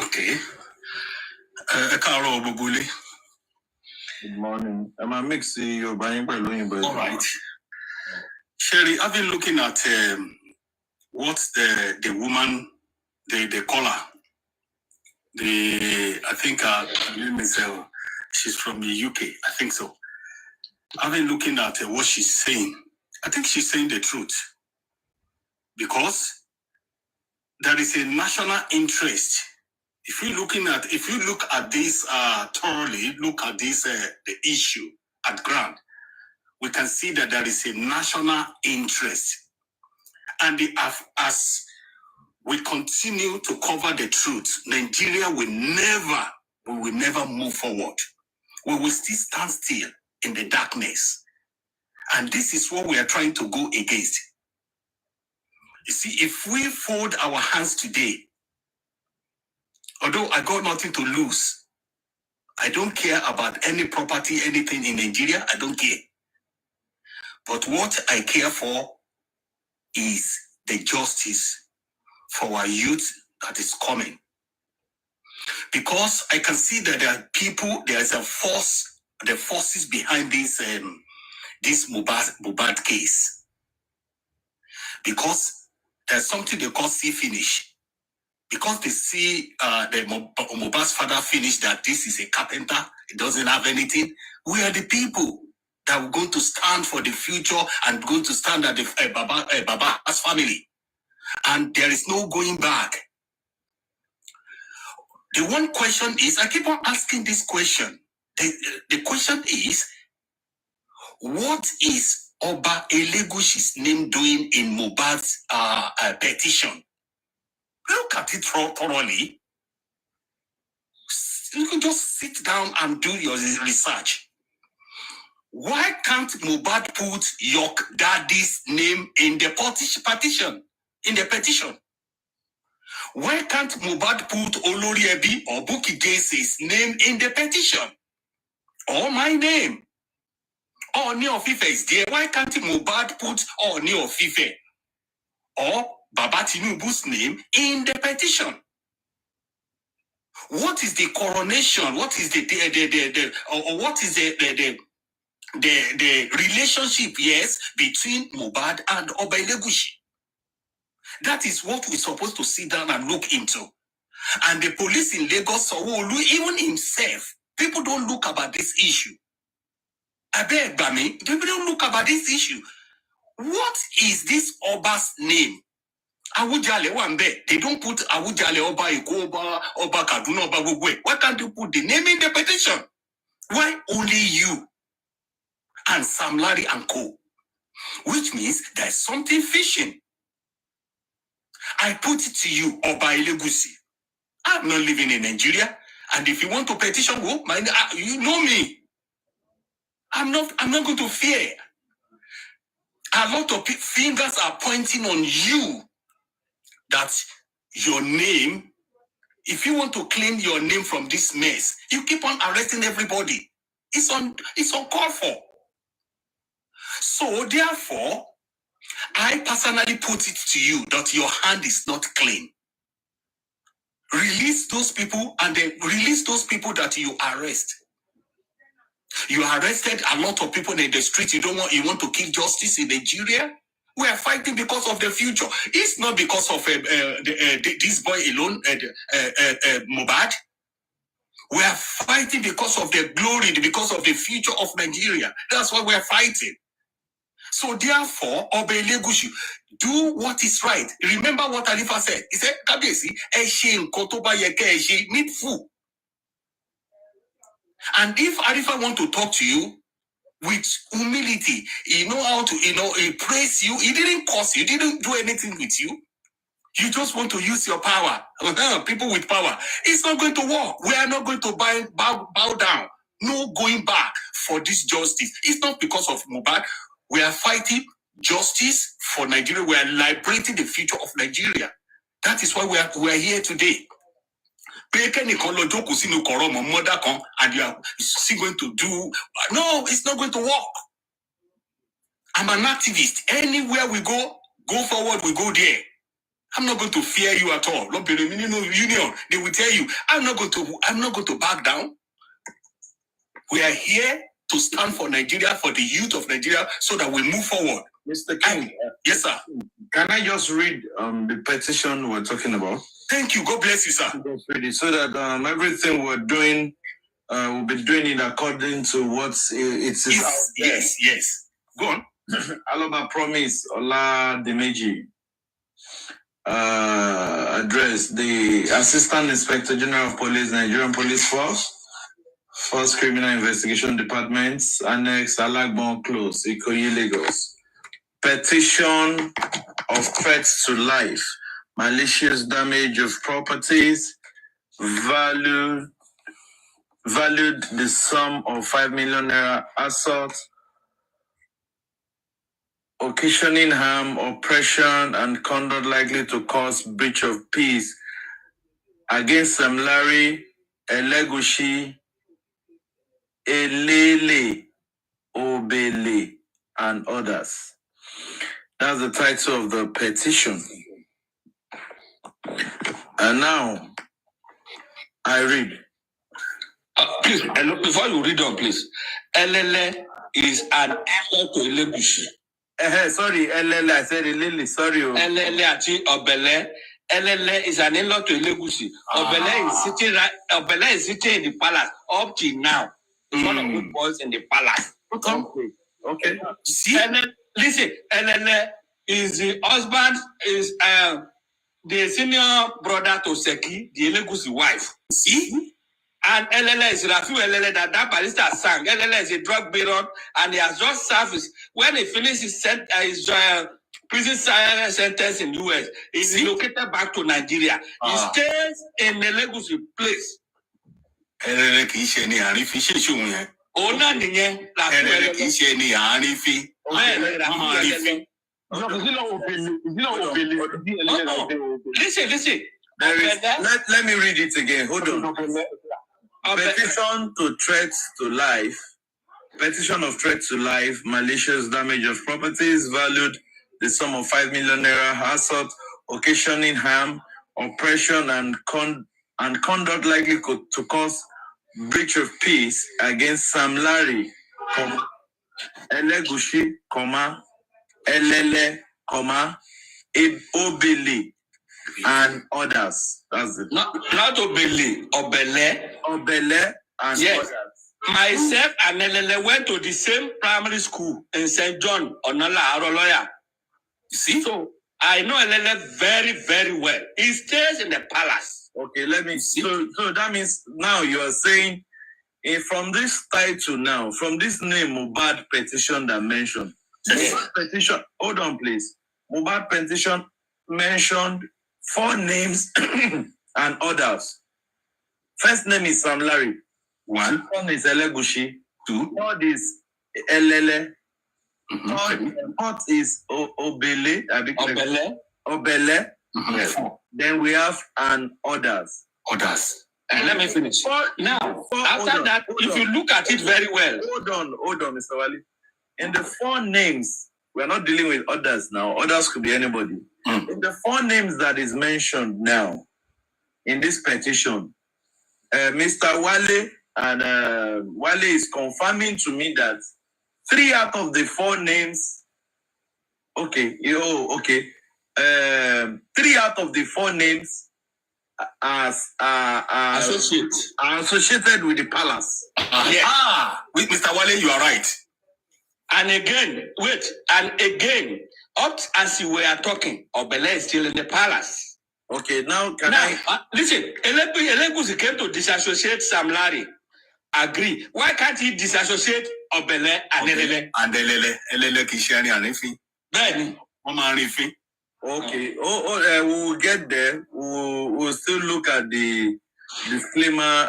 Okay. Good morning. Am I mixing your buying by Louis? All right. Sherry, I've been looking at what's the woman, the caller. I think her name is, she's from the UK. I think so. I've been looking at what she's saying. I think she's saying the truth. Because there is a national interest. If you look at this thoroughly, look at this the issue at ground, we can see that there is a national interest. And as we continue to cover the truth, Nigeria will never move forward. We will still stand still in the darkness. And this is what we are trying to go against. You see, if we fold our hands today, although I got nothing to lose, I don't care about any property, anything in Nigeria, I don't care. But what I care for is the justice for our youth that is coming. Because I can see that there are people, there's a force, the forces behind this Mohbad case. Because there's something they call see finish. Because they see the Mohbad's father finish that this is a carpenter, it doesn't have anything. We are the people that are going to stand for the future and going to stand at the Baba's family. And there is no going back. The one question is, I keep on asking this question. The question is, what is Oba Elegushi's name doing in Mohbad's petition? Look at it thoroughly. You can just sit down and do your research. Why can't Mohbad put your daddy's name in the petition? In the petition? Why can't Mohbad put Olori Ebi or Bukky Jese's name in the petition? Or my name? Ooni of Ife is there. Why can't Mohbad put Ooni of Ife or Baba Tinubu's name in the petition? What is the coronation? What is the relationship, yes, between Mohbad and Oba Elegushi? That is what we're supposed to sit down and look into. And the police in Lagos, even himself, people don't look about this issue. I beg, Bami, people don't look about this issue. What is this Oba's name? Awujale Wambe. They don't put Awujale Oba Iko Oba Kaduna Oba Gugwe. Why can't you put the name in the petition? Why only you and Sam Larry and Co? Which means there's something fishing. I put it to you, Oba Elegushi. I'm not living in Nigeria. And if you want to petition, go, you know me. I'm not going to fear. A lot of fingers are pointing on you that your name, if you want to claim your name from this mess, you keep on arresting everybody. It's uncalled for. So therefore, I personally put it to you that your hand is not clean. Release those people and then release those people that you arrest. You arrested a lot of people in the street. You want to keep justice in Nigeria? We are fighting because of the future. It's not because of this boy alone, Mohbad. We are fighting because of the glory, because of the future of Nigeria. That's why we are fighting. So therefore, Oba Elegushi, do what is right. Remember what Alifa said. He said, Kabesi, Eshe Nkotoba Yeke Eshe, needful. And if Arifa want to talk to you with humility, he know how to, he praise you. He didn't curse you. He didn't do anything with you. You just want to use your power. People with power. It's not going to work. We are not going to bow down. No going back for this justice. It's not because of Mohbad. We are fighting justice for Nigeria. We are liberating the future of Nigeria. That is why we are here today. And you are still going to do. No, it's not going to work. I'm an activist. Anywhere we go forward, we go there. I'm not going to fear you at all. Union, they will tell you, I'm not going to back down. We are here to stand for Nigeria, for the youth of Nigeria, so that we move forward. Mr. King. Yes, sir. Can I just read the petition we're talking about? Thank you. God bless you, sir. Just read it so that everything we're doing, we'll be doing it according to what it is. Yes. Go on. Aloba Promise Ola Demeji. Address the Assistant Inspector General of Police, Nigerian Police Force, First Criminal Investigation Department, Annex Alagbon Close, Ikoyi, Lagos. Petition of threats to life, malicious damage of properties, valued the sum of 5 million naira, assault, occasioning harm, oppression, and conduct likely to cause breach of peace against Sam Larry, Elegushi, Elele, Obele, and others. That's the title of the petition. And now, I read. Please, before you read on, please. Elele is an echo to Elegushi. Sorry, Elele, I said Elele, sorry. Elele ati Obele. Elele is an in-law to Elegushi. Obele is sitting in the palace up till now. He's one of the boys in the palace. Okay. See? Listen, Elele is the husband, is the senior brother to Seki, the Elegushi wife. See? And Elele is Rafiu Elele that barrister sang. Elele is a drug baron and he has just served when he finished his prison sentence in the US, he's relocated back to Nigeria. He stays in the Legusi place. Elele kì í ṣe ni àárín fi ṣe ṣòun yẹn. Òun náà nìyẹn. Elele kì í ṣe ni àárín fi. Listen. Let me read it again. Hold on. Petition of threat to life, malicious damage of properties valued the sum of 5 million naira, assault, occasioning harm, oppression, and conduct likely to cause breach of peace against Sam Larry, Elegushi, Elele, Obele, and others. That's it. Not Obele, Obele and others. Myself and Elele went to the same primary school in St. John, Onola Aroloya. You see? So I know Elele very, very well. He stays in the palace. Okay, let me see. So that means now you are saying, from this title now, from this name, Mohbad petition that mentioned. Mohbad petition, hold on please. Mohbad petition mentioned 4 names and others. First name is Sam Larry. 1 is Elegushi. 2 is Elele. Fourth is Obele. Obele. Then we have others. And let me finish. Now, after that, if you look at it very well. Hold on, Mr. Wali. In the 4 names, we are not dealing with others now. Others could be anybody. In the 4 names that is mentioned now in this petition, Mr. Wale and Wale is confirming to me that 3 out of the 4 names, 3 out of the 4 names are associated with the palace. With Mr. Wale, you are right. And again, up as we were talking, Obele is still in the palace. Okay, now listen, Elegushi came to disassociate Sam Larry. Agree. Why can't he disassociate Obele and Elele? And Elele kì í ṣe ni àárín fi. Bẹ́ẹ̀ni. Wọ́n máa rí fi. Okay. We will get there. We'll still look at the disclaimer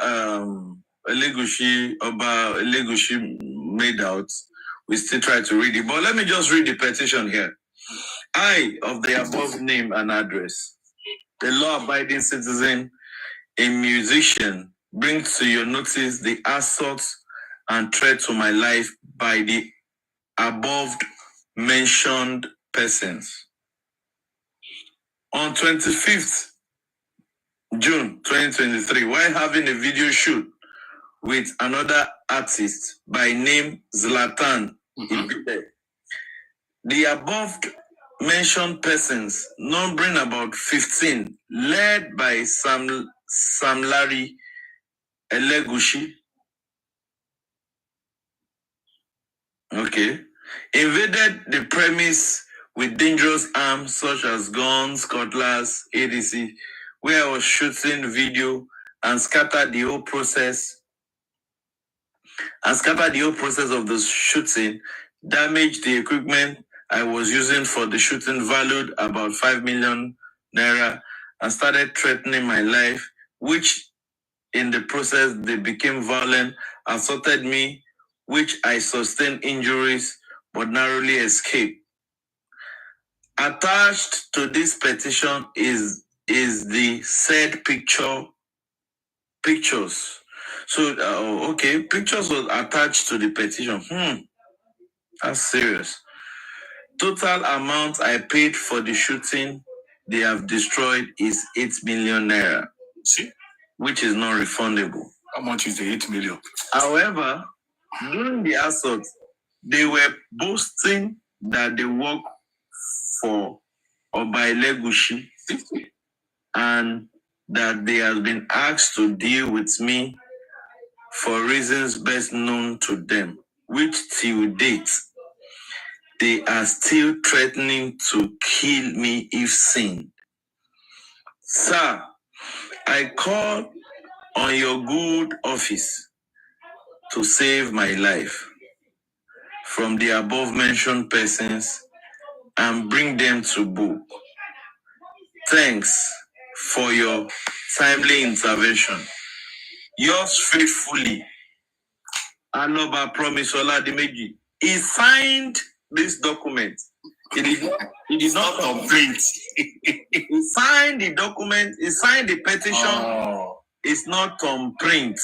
Elegushi, Oba Elegushi made out, we still try to read it. But let me just read the petition here. I, of the above name and address, the law-abiding citizen, a musician, bring to your notice the assault and threat to my life by the above mentioned persons. On 25th June 2023, while having a video shoot with another artist by name Zlatan, the above mentioned persons, numbering about 15, led by Sam Larry Elegushi, invaded the premise with dangerous arms such as guns, cutlass, etc., where I was shooting video and scattered the whole process of the shooting, damaged the equipment I was using for the shooting, valued about 5 million naira, and started threatening my life, which in the process they became violent, assaulted me, which I sustained injuries but narrowly escaped. Attached to this petition is the said pictures. So, pictures was attached to the petition. That's serious. Total amount I paid for the shooting they have destroyed is 8 million naira. See? Which is not refundable. How much is the 8 million? However, during the assault, they were boasting that they work for Oba Elegushi and that they have been asked to deal with me for reasons best known to them, which till date, they are still threatening to kill me if seen. Sir, I call on your good office to save my life from the above mentioned persons and bring them to book. Thanks for your timely intervention. Yours faithfully, Aloba Promisola Dimeji. He signed this document. He did not complete. He signed the document. He signed the petition. Oh. It's not on print.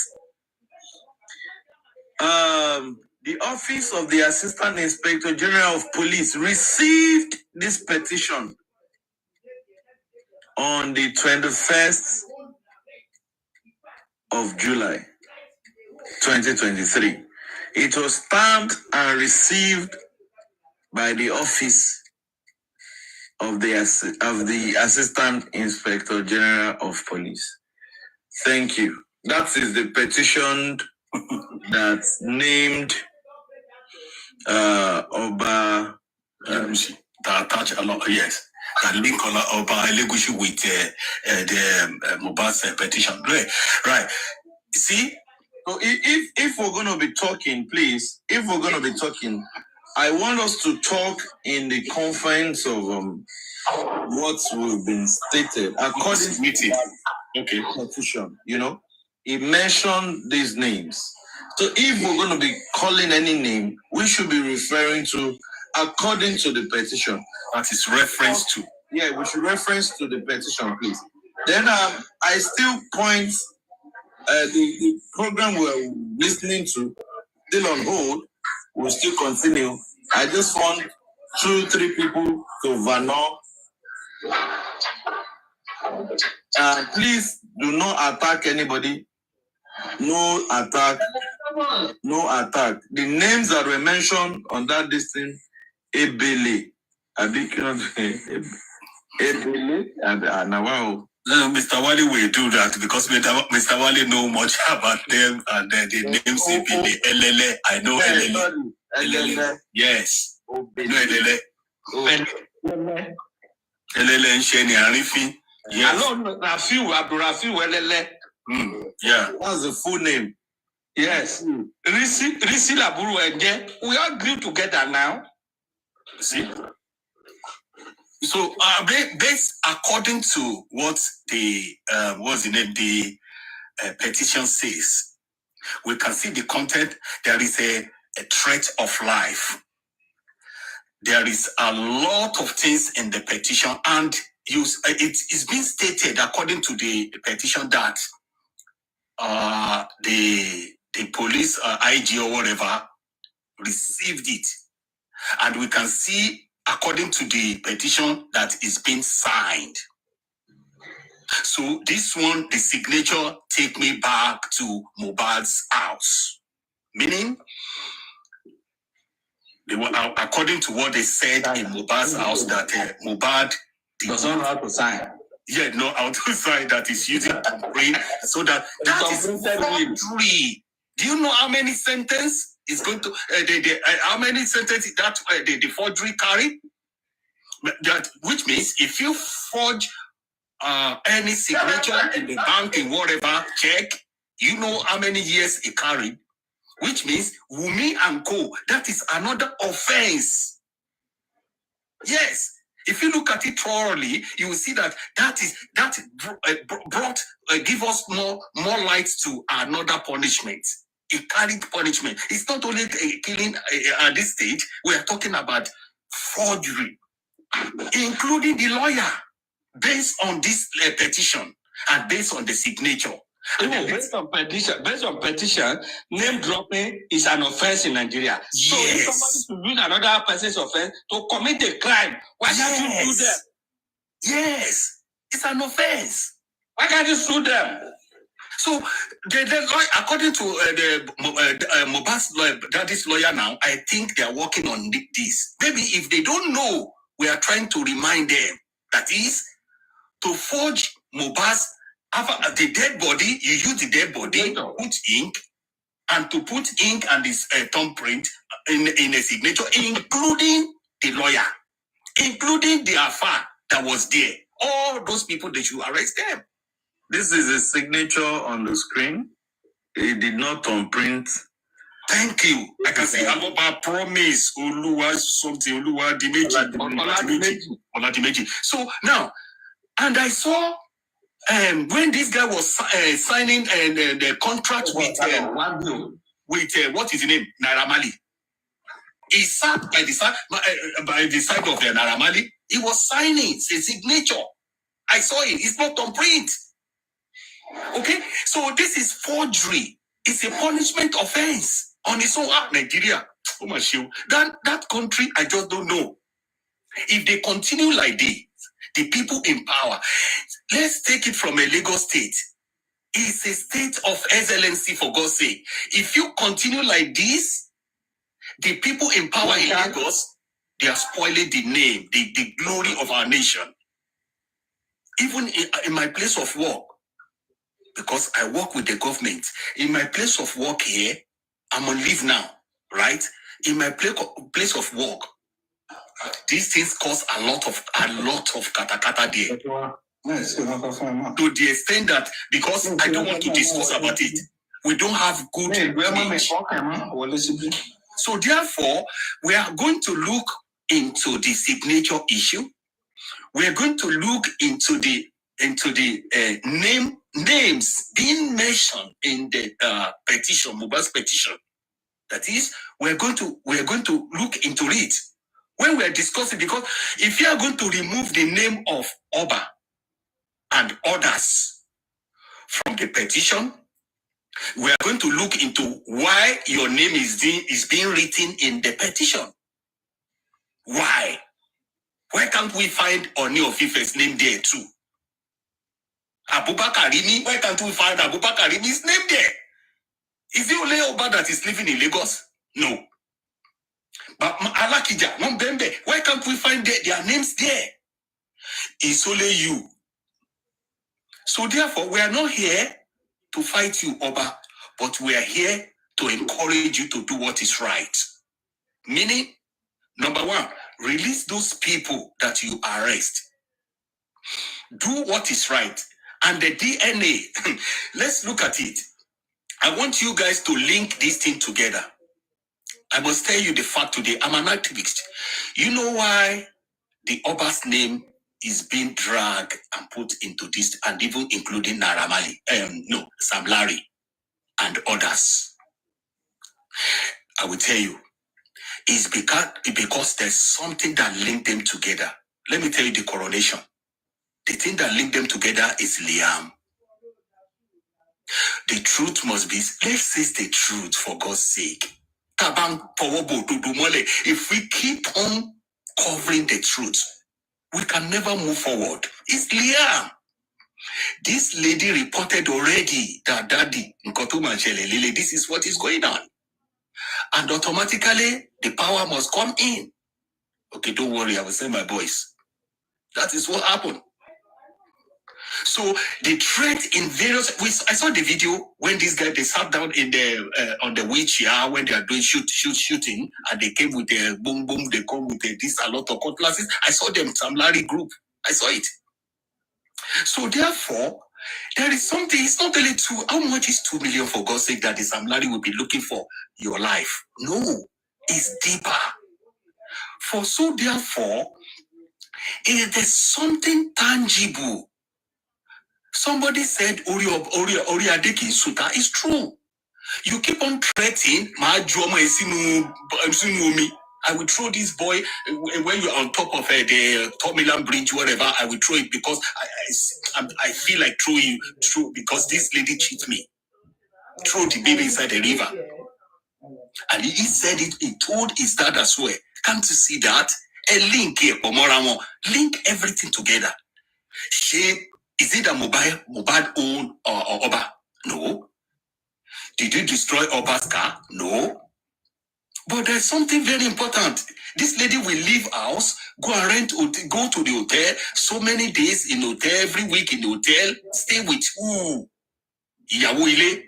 The Office of the Assistant Inspector General of Police received this petition on the 21st of July, 2023. It was stamped and received by the Office of the Assistant Inspector General of Police. Thank you. That is the petition that named Oba that attach a lot, yes. That link on Oba Elegushi with the Mohbad's petition. Right. See? So if we're going to be talking, please, I want us to talk in the confines of what we've been stated. According to that petition, he mentioned these names. So if we're going to be calling any name, we should be referring to according to the petition. That is reference to. Yeah, we should reference to the petition, please. Then I still point the program we're listening to, still on hold, will still continue. I just want 2-3 people to vano. Please do not attack anybody. No attack. The names that were mentioned on that listing, Ebele. Ebele. Mr. Wale will do that because Mr. Wale know much about them and the names Ebele, Elele. I know Elele. Elele. Yes. No Elele. Elele and Sheni Arifi. Yes. Rafiu Elele. Yeah. That's the full name. Yes. Risi Laburu Enge. We all agree together now. See? So, based according to what the petition says, We can see the content. There is a threat of life. There is a lot of things in the petition, and it's been stated according to the petition that the police IG or whatever received it, and we can see according to the petition that is being signed. So this one, the signature take me back to Mohbad's house, meaning they were, according to what they said in Mohbad's house, that Mohbad does not know how to sign. Yeah, no, how to sign, that is using brain, so that is forgery. Do you know how many sentences is going to how many sentences that the forgery carry? That which means if you forge any signature in the bank in whatever check, you know how many years it carried. Which means Wumi and Co. That is another offense. Yes, if you look at it thoroughly, you will see that brought give us more light to another punishment. It carried punishment. It's not only killing at this stage. We are talking about forgery, including the lawyer, based on this petition and based on the signature. Based on petition, name dropping is an offense in Nigeria. Yes. So if somebody to use another person's offense to commit a crime, why can't you do that? Yes, it's an offense. Why can't you sue them? So, according to Mohbad's lawyer, daddy's lawyer now, I think they are working on this. Maybe if they don't know, we are trying to remind them. That is, to forge Mohbad's the dead body, you use the dead body, put ink, and to put ink and his thumbprint in a signature, including the lawyer, including the affair that was there. All those people, they should arrest them. This is a signature on the screen. It did not thumbprint. Thank you. I can say, I'm about promise, Oluwa something, Oluwa Dimeji. So now, and I saw when this guy was signing the contract with what is his name, Naira Marley. He sat by the side of the Naira Marley. He was signing. It's a signature. I saw it. It's not on print. Okay, so this is forgery. It's a punishment offense on its own. Nigeria, oh my show. That country, I just don't know. If they continue like this, the people in power. Let's take it from a Lagos state. It's a state of excellency, for God's sake. If you continue like this, the people in power in Lagos, they are spoiling the name, the glory of our nation. Even in my place of work, because I work with the government, in my place of work here, I'm on leave now, right? In my place of work, these things cause a lot of katakata there. To the extent that, because I don't want to discuss about it, we don't have good image. So therefore, we are going to look into the signature issue. We are going to look into the names being mentioned in the petition, Mohbad's petition. That is, we're going to look into it when we're discussing, because if you are going to remove the name of Oba and others from the petition, we are going to look into why your name is being written in the petition. Why? Why can't we find Oni of Ife's name there too? Abubakar Rimi, why can't we find Abubakar Rimi's name there? Is it only Oba that is living in Lagos? No. But Alakija, Mbembe, why can't we find their names there? It's only you. So therefore, we are not here to fight you, Oba, but we are here to encourage you to do what is right. Meaning, number one, release those people that you arrest. Do what is right. And the DNA, let's look at it. I want you guys to link this thing together. I must tell you the fact today. I'm an activist. You know why the Oba's name is being dragged and put into this, and even including Naira Marley? Sam Larry. and others. I will tell you, it's because there's something that linked them together. Let me tell you the coronation. The thing that linked them together is Liam. The truth must be, let's say the truth for God's sake. If we keep on covering the truth, we can never move forward. It's Liam. This lady reported already that daddy, this is what is going on. And automatically, the power must come in. Okay, don't worry, I will send my boys. That is what happened. So the threat in various, I saw the video when this guy, they sat down in the on the wheelchair when they are doing shooting, and they came with the boom boom, they come with this a lot of cutlasses. I saw them, Sam Larry group. I saw it. So therefore, there is something, it's not only how much is 2 million for God's sake that the Sam Larry will be looking for your life? No, it's deeper. For so therefore, it is something tangible. Somebody said Ori Adeki Suta is true. You keep on threatening I will throw this boy when you're on top of the Top Milan Bridge, whatever. I will throw it because I feel like throwing you through because this lady cheats me. Throw the baby inside the river. And he said it, he told his dad as well. Can't you see that? A link here, Omoramo. Link everything together. Is it a Mohbad own or Oba? No. Did you destroy Oba's car? No. But there's something very important. This lady will leave house, go and go to the hotel, so many days in hotel, every week in the hotel, stay with who? Yawile.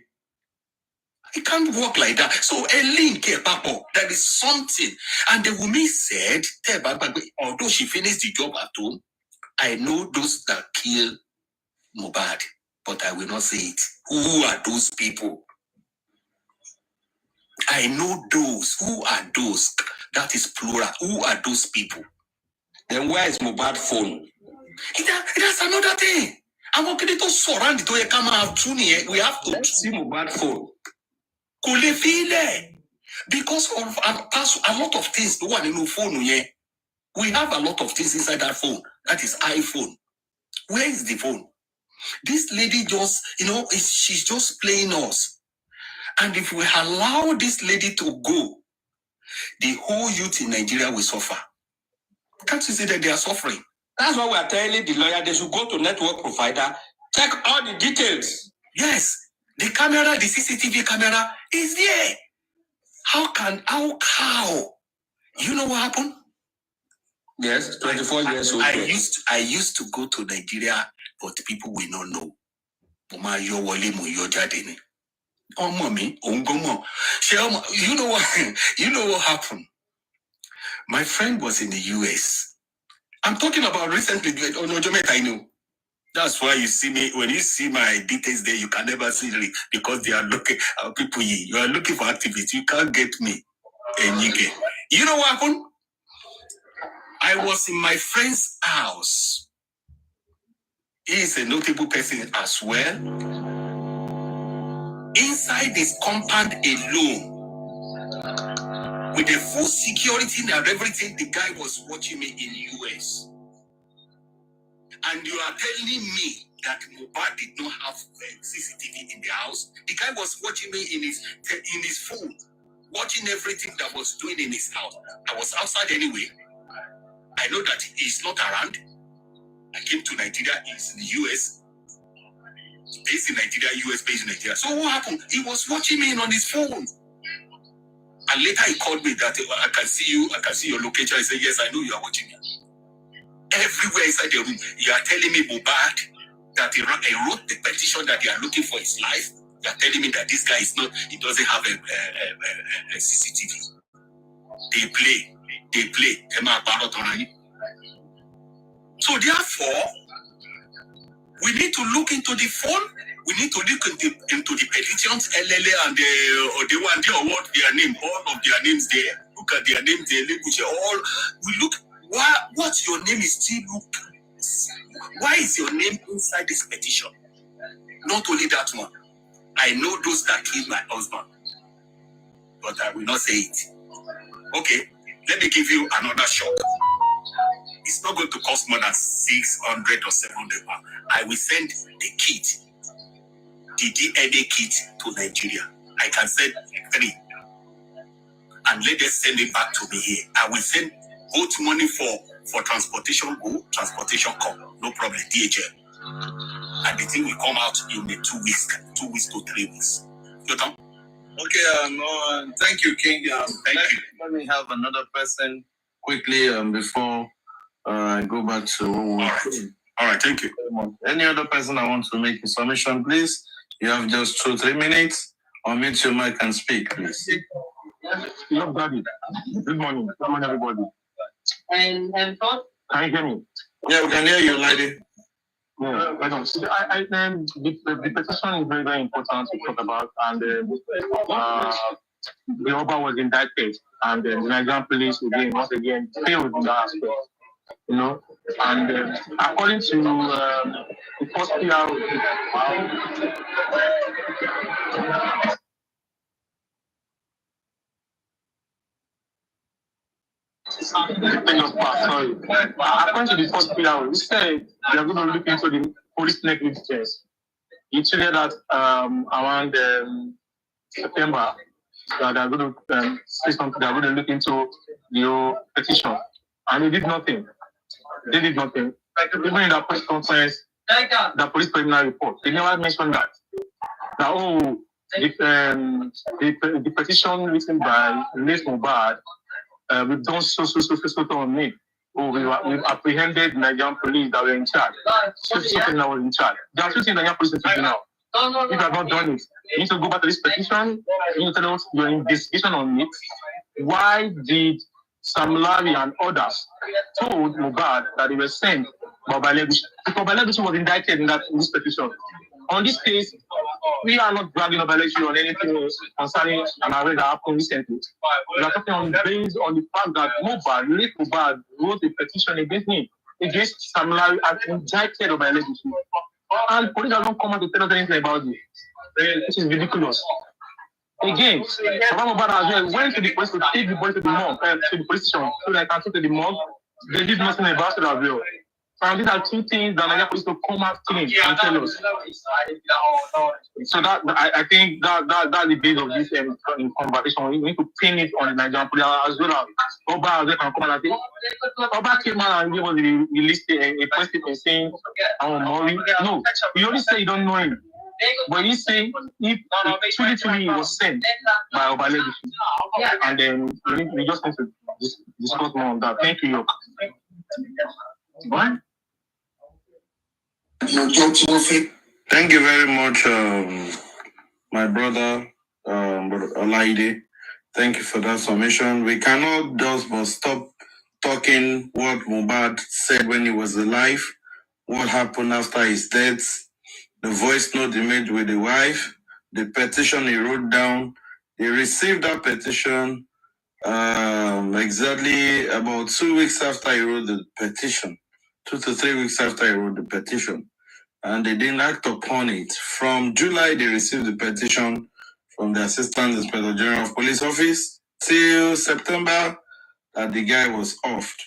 It can't work like that. So a link here, Papa, there is something. And the woman said, although she finished the job at home, I know those that kill Mohbad, but I will not say it. Who are those people? I know those. Who are those? That is plural. Who are those people? Then where is Mohbad phone? That's another thing. I'm okay to surround it. We have to see Mohbad phone. Because of a lot of things. The one in the phone, we have a lot of things inside that phone. That is iPhone. Where is the phone? This lady just, she's just playing us. And if we allow this lady to go, the whole youth in Nigeria will suffer. Can't you see that they are suffering? That's why we are telling the lawyer they should go to network provider, check all the details. Yes, the camera, the CCTV camera is there. How? You know what happened? Yes, 24 years old. I used to go to Nigeria, but people will not know. Oh, mommy, you know what happened? My friend was in the US. I'm talking about recently. I know. That's why you see me, when you see my details there, you can never see it because they are looking, people, you are looking for activity. You can't get me. You know what happened? I was in my friend's house. He is a notable person as well. Inside this compound alone, with the full security and everything, the guy was watching me in US. And you are telling me that Mohbad did not have CCTV in the house? The guy was watching me in his phone, watching everything that was doing in his house. I was outside anyway. I know that he's not around. I came to Nigeria, he's in the US. Based in Nigeria, US based in Nigeria. So what happened? He was watching me on his phone. And later he called me that I can see your location. I said, yes, I know you are watching me. Everywhere inside the room, you are telling me Mohbad that he wrote the petition that they are looking for his life. You are telling me that this guy he doesn't have a CCTV. They play. So therefore, we need to look into the phone. We need to look into the petitions, LLA and the one they award their name, all of their names there. Look at their names there. We look. What's your name is still look? Why is your name inside this petition? Not only that one. I know those that killed my husband, but I will not say it. Okay, let me give you another shock. It's not going to cost more than 600 or 700 pounds. I will send the kit, the DNA kit to Nigeria. I can send 3 and let them send it back to me here. I will send both money for transportation go, transportation come. No problem, DHL. And the thing will come out in the 2 weeks to 3 weeks. Okay, thank you, King. Thank you. Let me have another person quickly before I go back to what we were doing. All right, thank you. Any other person that wants to make a submission, please? You have just 2-3 minutes. Unmute your mic and speak, please. Hello, Daddy. Good morning. Good morning, everybody. And can you hear me? Yeah, we can hear you, lady. Yeah, I don't. The petition is very, very important to talk about, and the Oba was indicted, and the Nigerian police once again failed in that aspect. You know, and according to the first PR, sorry. According to the first PR, we said they are going to look into the police negligence. It said that around September, they are going to say something. They are going to look into your petition, and they did nothing. They did nothing. Even in the press conference, the police preliminary report, they never mentioned that. Now, the petition written by late Mohbad, we've done so on me. We've apprehended Nigerian police that were in charge. So that was in charge. There are 2 things Nigerian police need to do now. If you have not done it, you need to go back to this petition. You need to tell us your investigation on it. Why did Sam Larry and others told Mohbad that they were sent by Obalegushi? Because Obalegushi was indicted in this petition. On this case, we are not bragging Obalegushi on anything concerning an arrest that happened recently. We are talking based on the fact that late Mohbad wrote a petition against Sam Larry and indicted Obalegushi. And police don't come out to tell us anything about it. This is ridiculous. Again, Baba Mohbad as well went to the police to take the boy to the morgue, to the police station, so they can take to the morgue. They did nothing about it as well. So these are 2 things that Nigeria police will come out clean and tell us. So that I think that's the base of this conversation. We need to pin it on the Nigerian police as well as Oba as well can come out and say, Oba came out and gave us the list a press statement saying, Mori. No, you only say you don't know him. But you say if truly was sent by Obalegushi, and then we just need to discuss more on that. Thank you. What? Thank you very much, my brother, Olaide. Thank you for that submission. We cannot just but stop talking what Mohbad said when he was alive, what happened after his death, the voice note he made with the wife, the petition he wrote down. He received that petition exactly about 2 weeks after he wrote the petition, 2 to 3 weeks after he wrote the petition. And they didn't act upon it. From July, they received the petition from the Assistant Inspector General of Police Office till September that the guy was offed.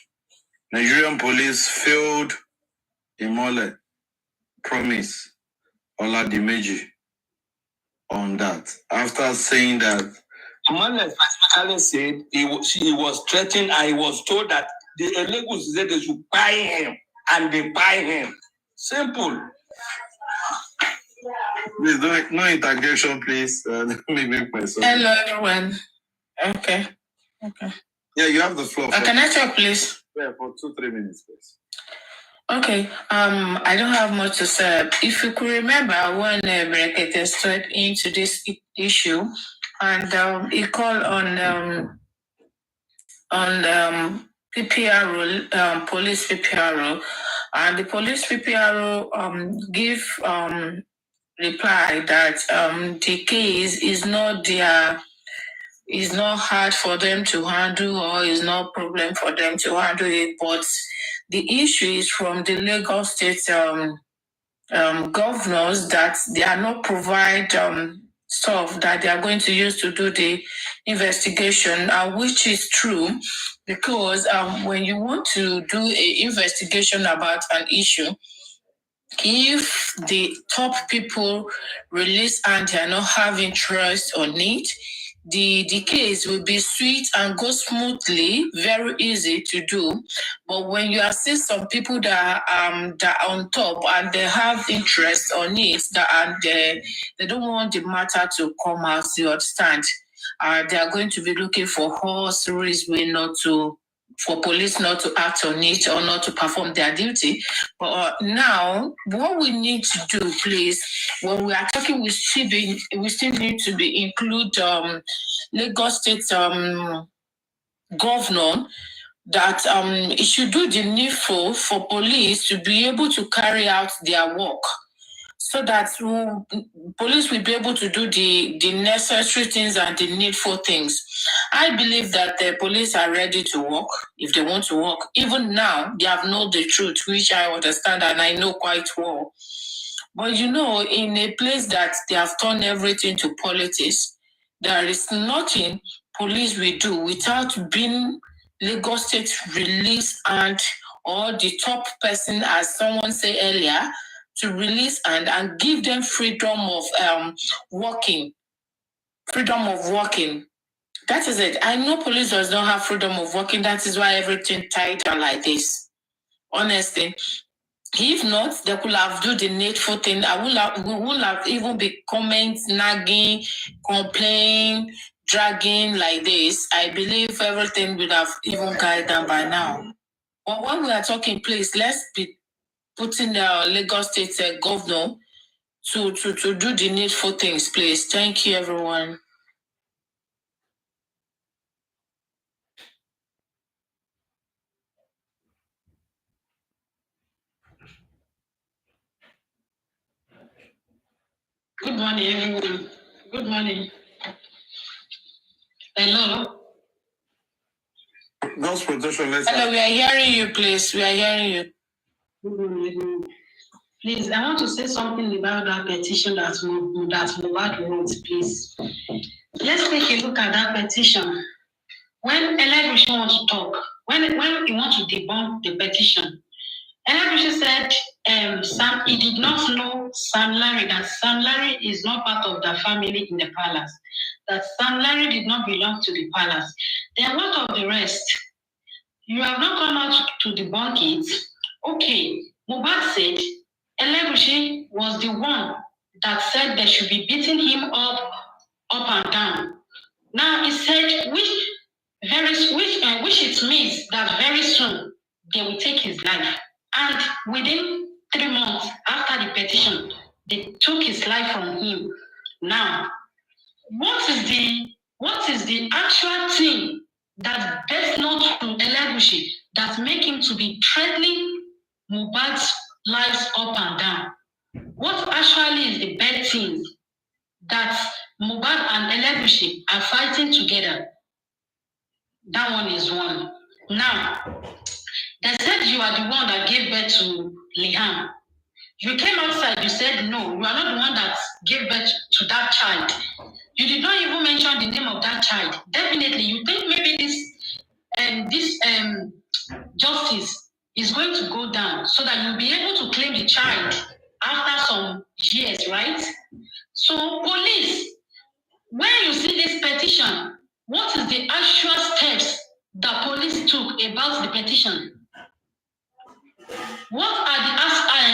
Nigerian police failed Imole, Promise, Oladimeji on that. After saying that, Imole specifically said he was threatened and he was told that the Elegus said they should buy him, and they buy him. Simple. Please, no interjection, please. Let me make myself. Hello, everyone. Okay. Yeah, you have the floor. Can I talk, please? Yeah, for 2-3 minutes, please. Okay. I don't have much to say. If you could remember when Brekete straight into this issue, and he called on PPRO, police PPRO, and the police PPRO give reply that the case is not hard for them to handle, or is not problem for them to handle it, but the issue is from the Lagos State governors that they are not provide stuff that they are going to use to do the investigation, which is true, because when you want to do an investigation about an issue, if the top people release and they are not having trust on it, the case will be sweet and go smoothly, very easy to do. But when you are seeing some people that are on top and they have interest on it, they don't want the matter to come out, you understand? They are going to be looking for all reasons not to, for police not to act on it or not to perform their duty. But now, what we need to do, please, when we are talking, we still need to be include Lagos State governor, that it should do the needful for police to be able to carry out their work, so that police will be able to do the necessary things and the needful things. I believe that the police are ready to work if they want to work. Even now, they have known the truth, which I understand and I know quite well. But in a place that they have turned everything to politics, there is nothing police will do without being Lagos State release and or the top person, as someone said earlier, to release and give them freedom of working. Freedom of working. That is it. I know police does not have freedom of working. That is why everything tied down like this. Honestly. If not, they could have do the needful thing. We wouldn't have even be comments, nagging, complain, dragging like this. I believe everything would have even guided them by now. But when we are talking, please, let's be putting the Lagos State governor to do the needful things, please. Thank you, everyone. Good morning, everyone. Good morning. Hello. God's protection. Hello, we are hearing you, please. We are hearing you. Good morning, everyone. Please, I want to say something about that petition that Mohbad wrote, please. Let's take a look at that petition. When Elegushi wants to talk, when he wants to debunk the petition, Elegushi said he did not know Sam Larry, that Sam Larry is not part of the family in the palace, that Sam Larry did not belong to the palace. Then what of the rest? You have not come out to debunk it. Okay, Mohbad said Elegushi was the one that said they should be beating him up and down. Now he said which it means that very soon they will take his life. And within 3 months after the petition, they took his life from him. Now, what is the actual thing that best known to Elegushi that make him to be threatening Mohbad's lives up and down? What actually is the bad thing that Mohbad and Elegushi are fighting together? That one is one. Now, they said you are the one that gave birth to Liam. You came outside, you said no, you are not the one that gave birth to that child. You did not even mention the name of that child. Definitely, you think maybe this justice is going to go down so that you'll be able to claim the child after some years, right? So, police, when you see this petition, what is the actual steps that police took about the petition? What are the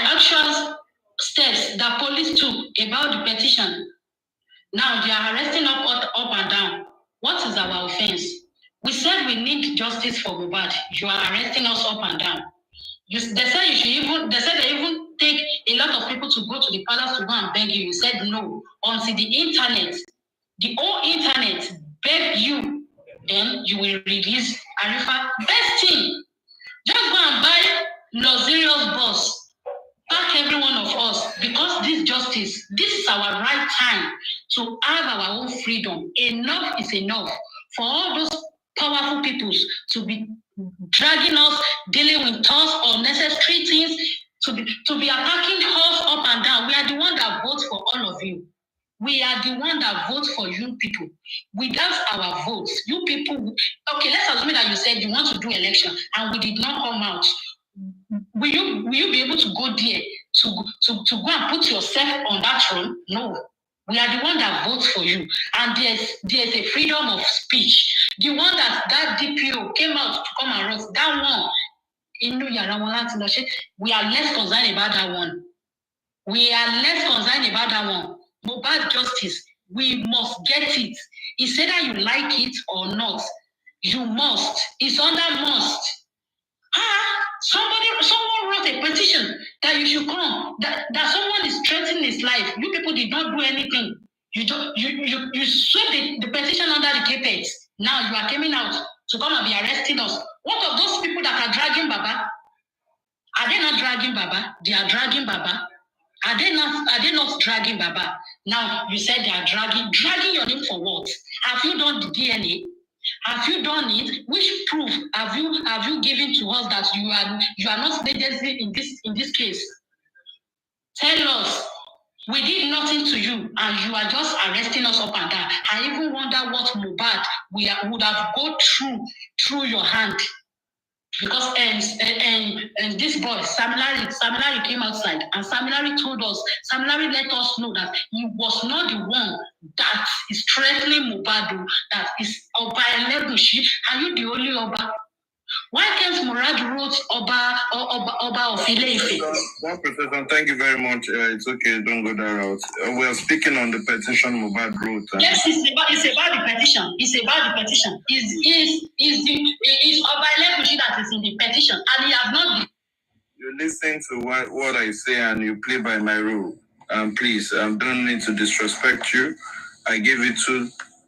actual steps that police took about the petition? Now they are arresting up and down. What is our offense? We said we need justice for Mohbad. You are arresting us up and down. They said they even take a lot of people to go to the palace to go and beg you. You said no. Until the whole internet begged you, then you will release Arifa. Best thing, just go and buy luxurious bus, pack every one of us, because this is our right time to have our own freedom. Enough is enough for all those powerful peoples to be dragging us, dealing with us, unnecessary things, to be attacking us up and down. We are the one that vote for all of you. We are the one that vote for you people. Without our votes, you people. Okay, let's assume that you said you want to do election and we did not come out. Will you be able to go there to go and put yourself on that throne? No. We are the one that votes for you. And there's a freedom of speech. The one that DPO came out to come and run, that one, we are less concerned about that one. We are less concerned about that one. Mohbad justice, we must get it. It's either you like it or not. You must. It's under must. Someone wrote a petition that you should come. That someone is threatening his life. You people did not do anything. You swept the petition under the carpet. Now you are coming out to come and be arresting us. What of those people that are dragging Baba? Are they not dragging Baba? They are dragging Baba. Are they not dragging Baba? Now you said they are dragging your name for what? Have you done the DNA? Have you done it? Which proof have you given to us that you are not negligent in this case? Tell us. We did nothing to you, and you are just arresting us up and down. I even wonder what Mohbad would have go through your hand. Because and this boy, Samilari came outside and Samilari told us, Samilari let us know that he was not the one that is threatening Mohbad, that is Oba Elegushi. Are you the only Oba? Why can't Murad wrote Oba of Ile-Ife? One Professor, thank you very much. It's okay, don't go that route. We are speaking on the petition Mohbad wrote. Yes, it's about the petition. It's about the petition. It's Oba Elegushi that is in the petition, and he has not been. You listen to what I say and you play by my rule. Please, don't need to disrespect you. I give you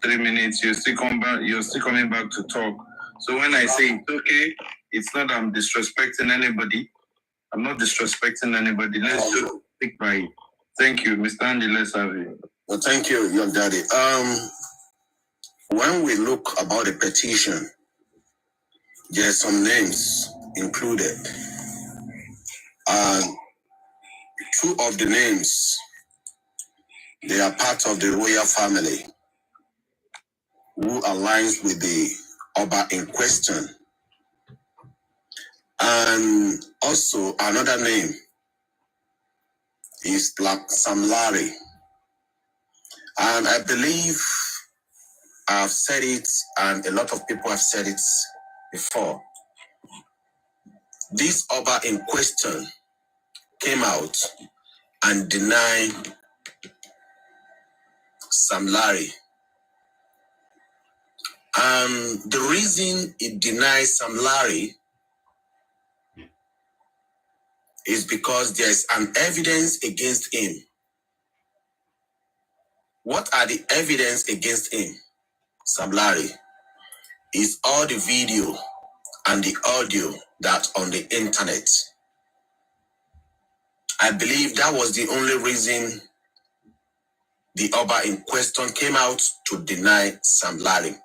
2-3 minutes. You're still coming back to talk. So when I say it's okay, it's not I'm disrespecting anybody. I'm not disrespecting anybody. Let's just stick by it. Thank you, Mr. Andy. Let's have it. Well, thank you, young daddy. When we look about the petition, there are some names included. And 2 of the names, they are part of the royal family who aligns with the Oba in question. And also another name is Sam Larry. And I believe I've said it, and a lot of people have said it before. This Oba in question came out and denied Sam Larry. And the reason it denies Sam Larry is because there's an evidence against him. What are the evidence against him? Sam Larry is all the video and the audio that's on the internet. I believe that was the only reason the Oba in question came out to deny Sam Larry.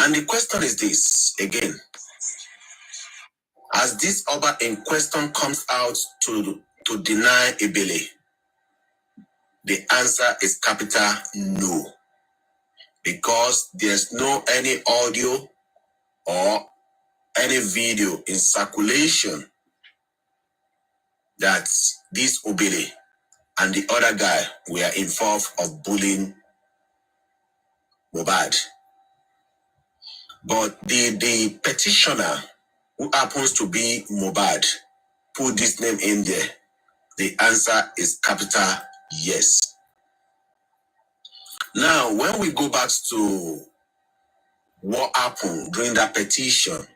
And the question is this, again. As this Oba in question comes out to deny Ebele, the answer is capital no. Because there's no any audio or any video in circulation that this Obele and the other guy were involved of bullying Mohbad. But the petitioner, who happens to be Mohbad, put this name in there. The answer is capital yes. Now, when we go back to what happened during that petition,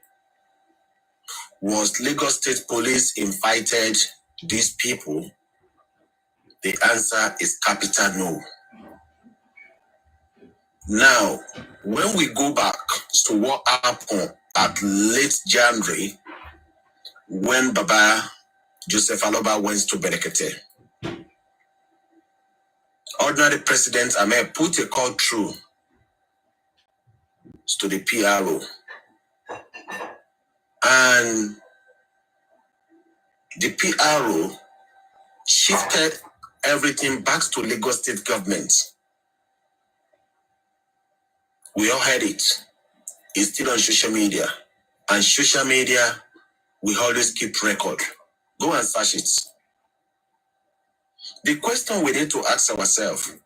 was Lagos State Police invited these people? The answer is capital no. Now, when we go back to what happened at late January, when Baba Joseph Aloba went to Benekete, ordinary President Ahmed put a call through to the PRO, and The PRO shifted everything back to Lagos State government. We all heard it. It's still on social media. And social media, we always keep record. Go and search it. The question we need to ask ourselves,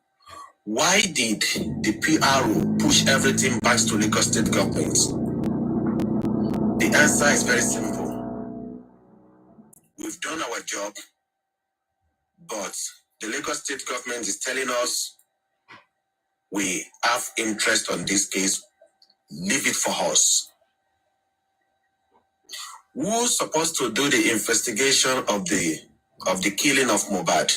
why did the PRO push everything back to Lagos State government? The answer is very simple. We've done our job, but the Lagos State government is telling us we have interest on this case. Leave it for us. Who's supposed to do the investigation of the killing of Mohbad?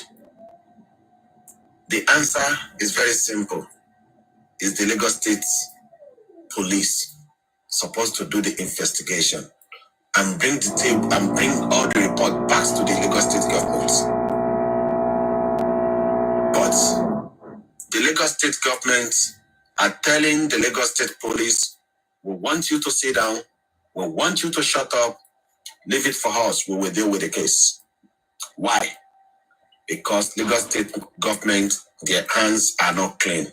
The answer is very simple. It's the Lagos State Police supposed to do the investigation and bring the tape and bring all the report back to the Lagos State government. But the Lagos State government are telling the Lagos State Police, we want you to sit down, we want you to shut up, leave it for us, we will deal with the case. Why? Because Lagos State government, their hands are not clean.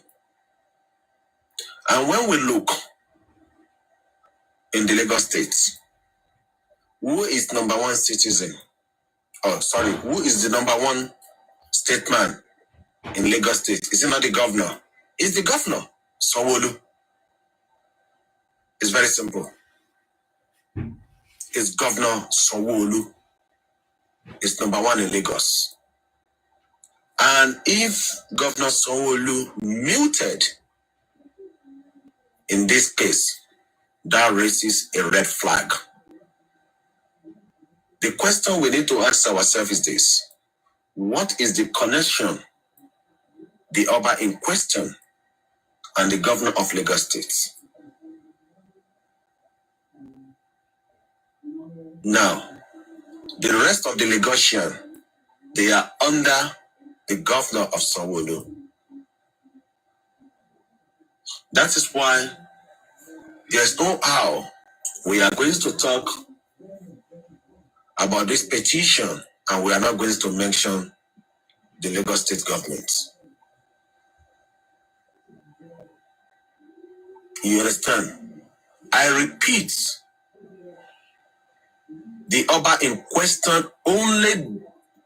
And when we look in the Lagos State, who is number one citizen? Who is the number one statesman in Lagos State? Is it not the governor? It's the governor, Sanwo-Olu. It's very simple. It's Governor Sanwo-Olu. It's number one in Lagos. And if Governor Sanwo-Olu muted in this case, that raises a red flag. The question we need to ask ourselves is this: what is the connection the Oba in question and the governor of Lagos State? Now, the rest of the Lagosian, they are under the governor of Sanwo-Olu. That is why there's no how we are going to talk about this petition and we are not going to mention the Lagos State government. You understand? I repeat, the Oba in question only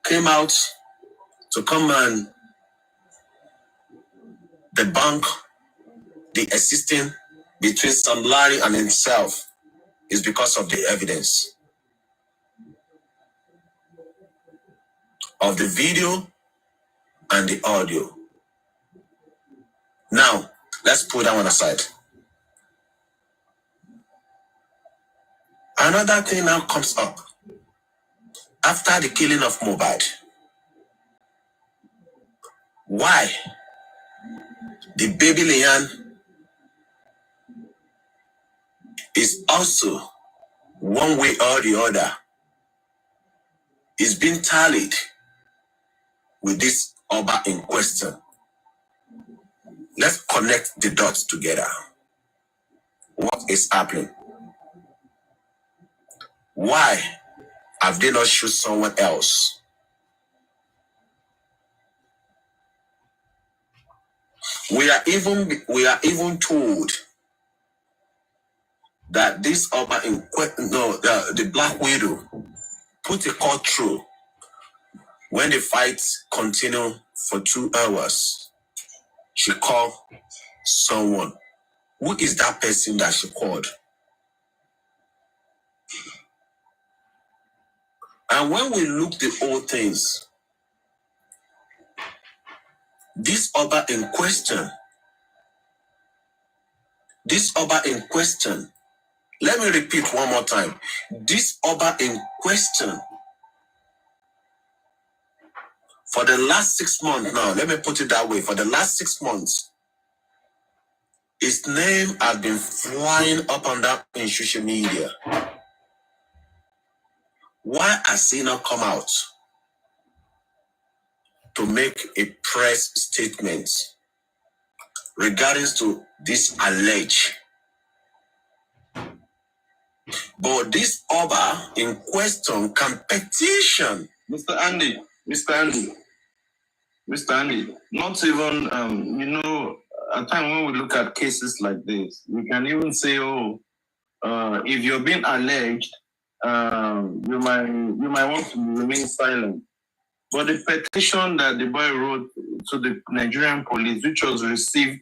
came out to come and debunk the existing between Sam Larry and himself is because of the evidence of the video and the audio. Now, let's put that one aside. Another thing now comes up. After the killing of Mohbad, why the baby Leanne is also one way or the other is being tallied with this Oba in question. Let's connect the dots together. What is happening? Why have they not shoot someone else? We are even told that this Oba in question, the Black Widow put a call through when the fight continued for 2 hours. She called someone. Who is that person that she called? And when we look the old things, this Oba in question, let me repeat one more time. This Oba in question, for the last 6 months now, let me put it that way, for the last 6 months, his name has been flying up and down in social media. Why has he not come out to make a press statement regarding to this alleged But this Oba in question can petition. Mr. Andy, not even, at time when we look at cases like this, we can even say, if you're being alleged, you might want to remain silent. But the petition that the boy wrote to the Nigerian police, which was received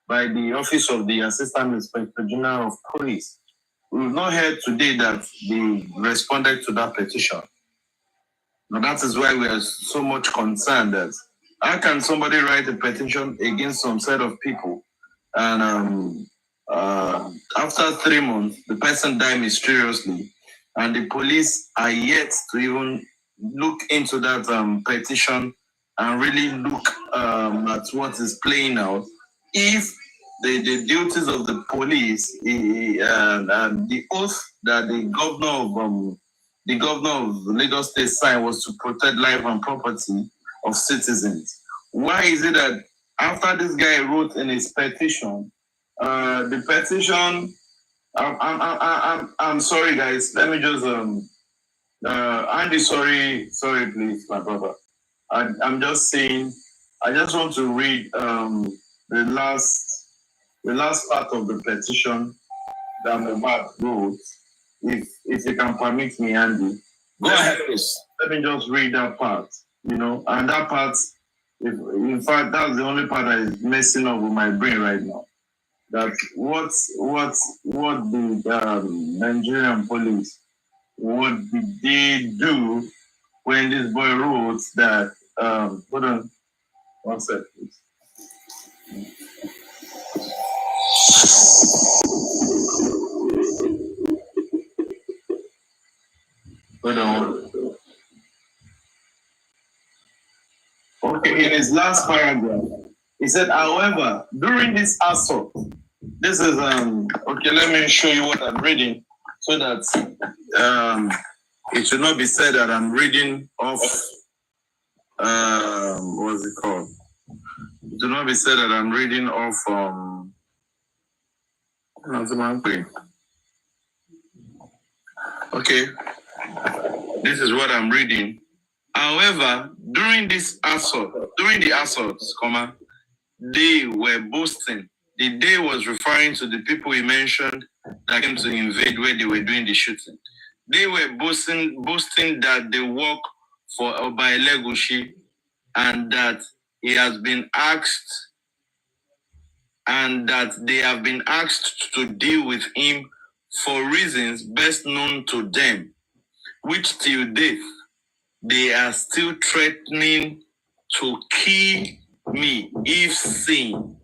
by the Office of the Assistant Inspector General of Police, we've not heard today that they responded to that petition. Now that is why we are so much concerned that how can somebody write a petition against some set of people and after 3 months the person died mysteriously and the police are yet to even look into that petition and really look at what is playing out. If the duties of the police and the oath that the governor of Lagos State signed was to protect life and property of citizens. Why is it that after this guy wrote in his petition, the petition? I'm sorry, guys. Let me just Andy, sorry, please, my brother. I'm just saying. I just want to read the last part of the petition that Mohbad wrote. If you can permit me, Andy. Go ahead, please. Let me just read that part, and that part, in fact, that's the only part that is messing up with my brain right now. That what the Nigerian police, what did they do when this boy wrote that, hold on, one sec, please. Hold on. Okay, in his last paragraph, he said, however, during this assault, this is, okay, let me show you what I'm reading so that it should not be said that I'm reading off, what's it called? It should not be said that I'm reading off, okay, this is what I'm reading. However, during the assaults, they were boasting. The they was referring to the people he mentioned that came to invade where they were doing the shooting. They were boasting that they work for Oba Elegushi and that he has been asked and that they have been asked to deal with him for reasons best known to them, which till date they are still threatening to kill me if seen.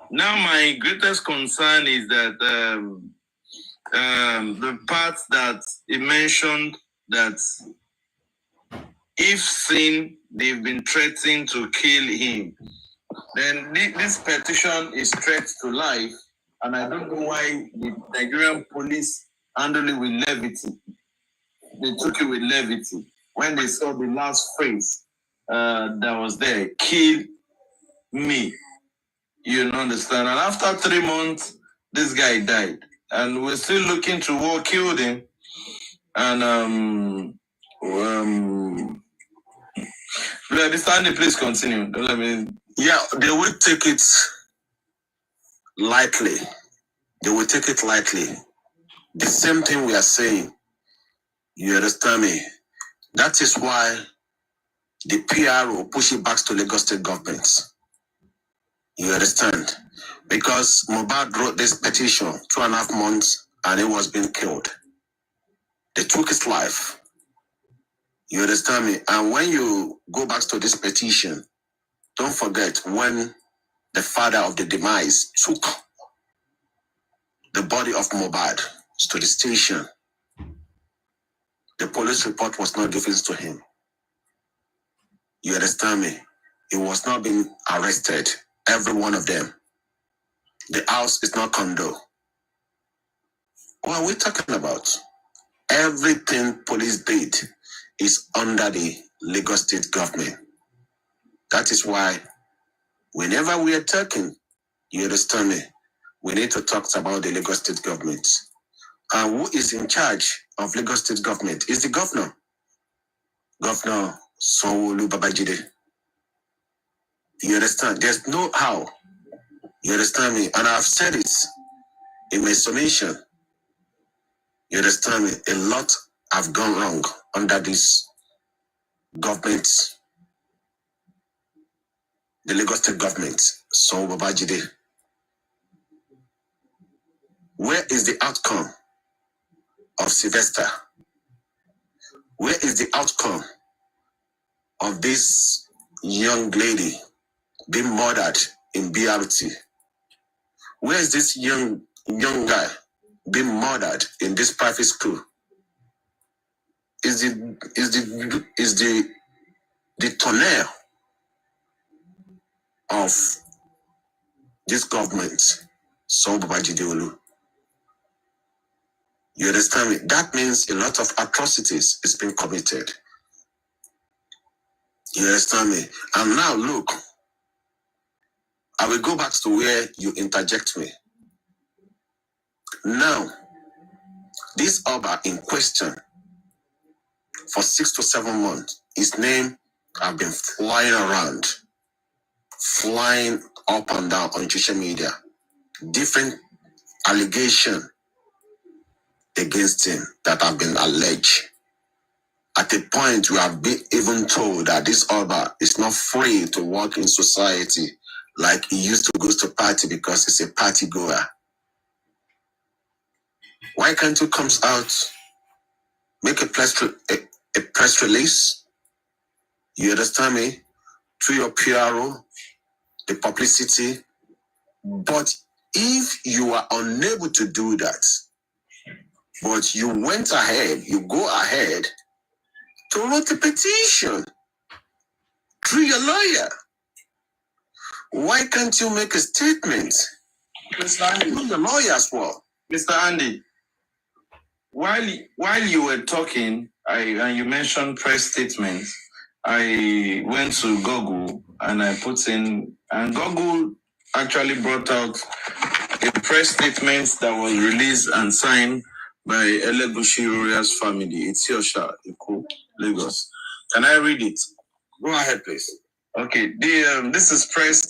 Now, my greatest concern is that the part that he mentioned that if seen, they've been threatening to kill him. Then this petition is threat to life, and I don't know why the Nigerian police handled it with levity. They took it with levity when they saw the last phrase that was there, kill me. You understand? And after 3 months, this guy died. And we're still looking to what killed him. And Stanley, please continue. Yeah, they will take it lightly. They will take it lightly. The same thing we are saying. You understand me? That is why the PRO push it back to Lagos State government. You understand? Because Mohbad wrote this petition 2.5 months and he was being killed. They took his life. You understand me? And when you go back to this petition, don't forget when the father of the demise took the body of Mohbad to the station, the police report was not given to him. You understand me? He was not being arrested. Every one of them. The house is not condo. What are we talking about? Everything police did is under the Lagos State government. That is why whenever we are talking, you understand me, we need to talk about the Lagos State government. And who is in charge of Lagos State government? Is the governor. Governor Sanwo-Olu Babajide. You understand? There's no how. You understand me? And I've said it in my summation. You understand me? A lot have gone wrong under this government, the Lagos State government, Sanwo Babajide. Where is the outcome of Sylvester? Where is the outcome of this young lady being murdered in BRT? Where is this young guy being murdered in this private school? Is the tunnel of this government Sanwo Babajide? You understand me? That means a lot of atrocities is being committed. You understand me? And now look, I will go back to where you interject me. Now, this Oba in question for 6 to 7 months, his name have been flying around, flying up and down on social media. Different allegations against him that have been alleged. At a point, we have been even told that this Oba is not free to work in society like he used to go to party because he's a party goer. Why can't you come out, make a press release? You understand me? Through your PRO, the publicity. But if you are unable to do that, but you went ahead, you go ahead to write a petition through your lawyer, why can't you make a statement? Mr. Andy, Through your lawyer as well. Mr. Andy, while you were talking, and you mentioned press statements, I went to Google and I put in, and Google actually brought out a press statement that was released and signed by Elegushi Royal's family. It's Yosha, Eko, Lagos. Can I read it? Go ahead, please. Okay, this is press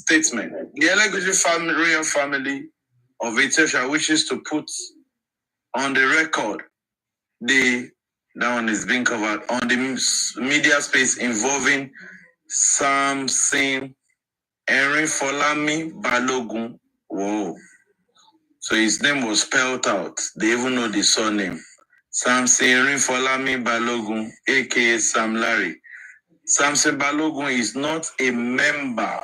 statement. The Elegushi royal family of Ethiopia wishes to put on the record that one is being covered on the media space involving Samson Erinfolami Balogun. Whoa. So his name was spelled out. They even know the surname. Samson Erinfolami Balogun, aka Sam Larry. Samson Balogun is not a member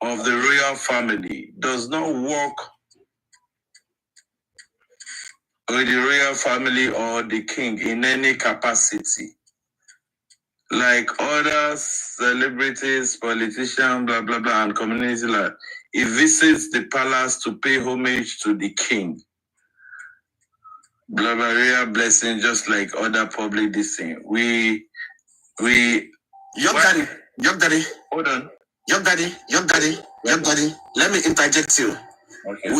of the royal family, does not work with the royal family or the king in any capacity. Like other celebrities, politicians, blah, blah, blah, and community life, he visits the palace to pay homage to the king. Blah, blah, royal blessing, just like other public this thing. Young daddy. Hold on. Young daddy. Let me interject you. Okay.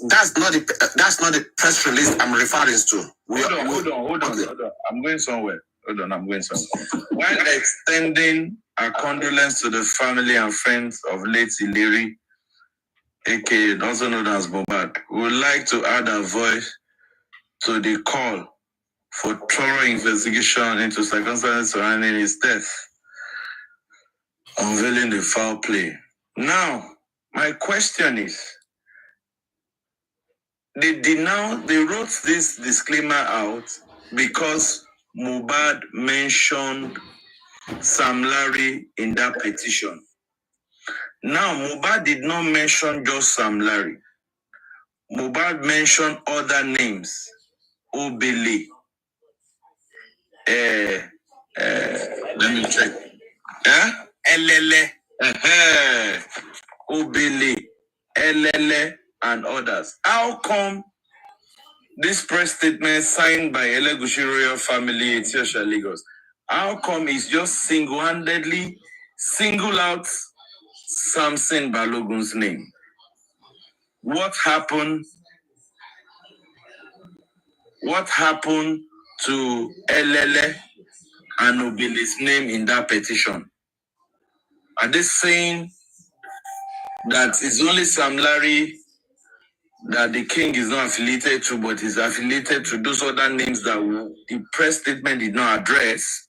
That's not the press release I'm referring to. Hold on. Okay. I'm going somewhere. While extending our condolence to the family and friends of late Ileri, aka also known as Mohbad, we would like to add our voice to the call for thorough investigation into circumstances surrounding his death, unveiling the foul play. Now, my question is, they wrote this disclaimer out because Mohbad mentioned Sam Larry in that petition. Now, Mohbad did not mention just Sam Larry. Mohbad mentioned other names. Obele. Let me check. Elele. Obele. Elele and others. How come this press statement signed by Elegushi royal family, Ethiopia, Lagos, how come it's just single-handedly single out Samson Balogun's name? What happened what happened to Elele and Obele's name in that petition? Are they saying that it's only Sam Larry that the king is not affiliated to, but is affiliated to those other names that the press statement did not address?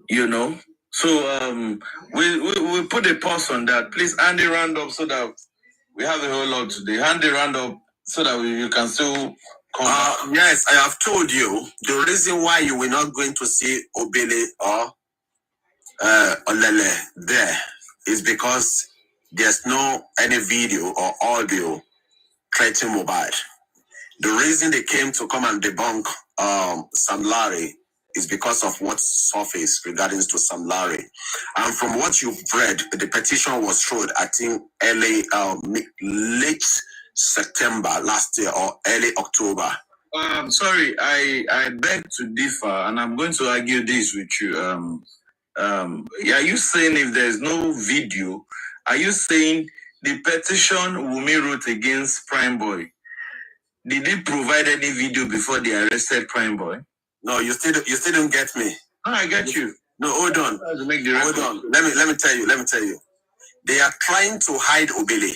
You know? So we put a pause on that. Please hand the round up so that we have a whole lot today. Hand the round up so that you can still come. Yes, I have told you the reason why you were not going to see Obele or Olele there is because there's no any video or audio threatening Mohbad. The reason they came to come and debunk Sam Larry is because of what surfaced regarding to Sam Larry. And from what you've read, the petition was showed, I think, late September last year or early October. Sorry, I beg to differ, and I'm going to argue this with you. Are you saying if there's no video, are you saying the petition Wumi wrote against Prime Boy, did they provide any video before they arrested Prime Boy? No, you still don't get me. No, I get you. No, hold on. Hold on. Let me tell you. They are trying to hide Obele.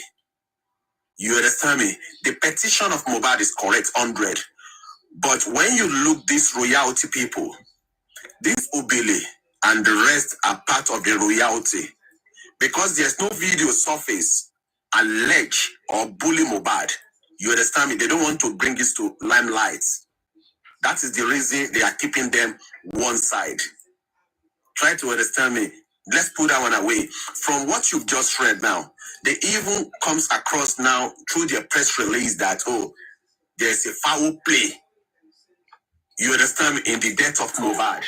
You understand me? The petition of Mohbad is correct, 100. But when you look these royalty people, this Obele and the rest are part of the royalty. Because there's no video surface, allege or bully Mohbad. You understand me? They don't want to bring this to limelight. That is the reason they are keeping them one side. Try to understand me. Let's put that one away. From what you've just read now, they even comes across now through their press release that, oh, there's a foul play. You understand me? In the death of Mohbad.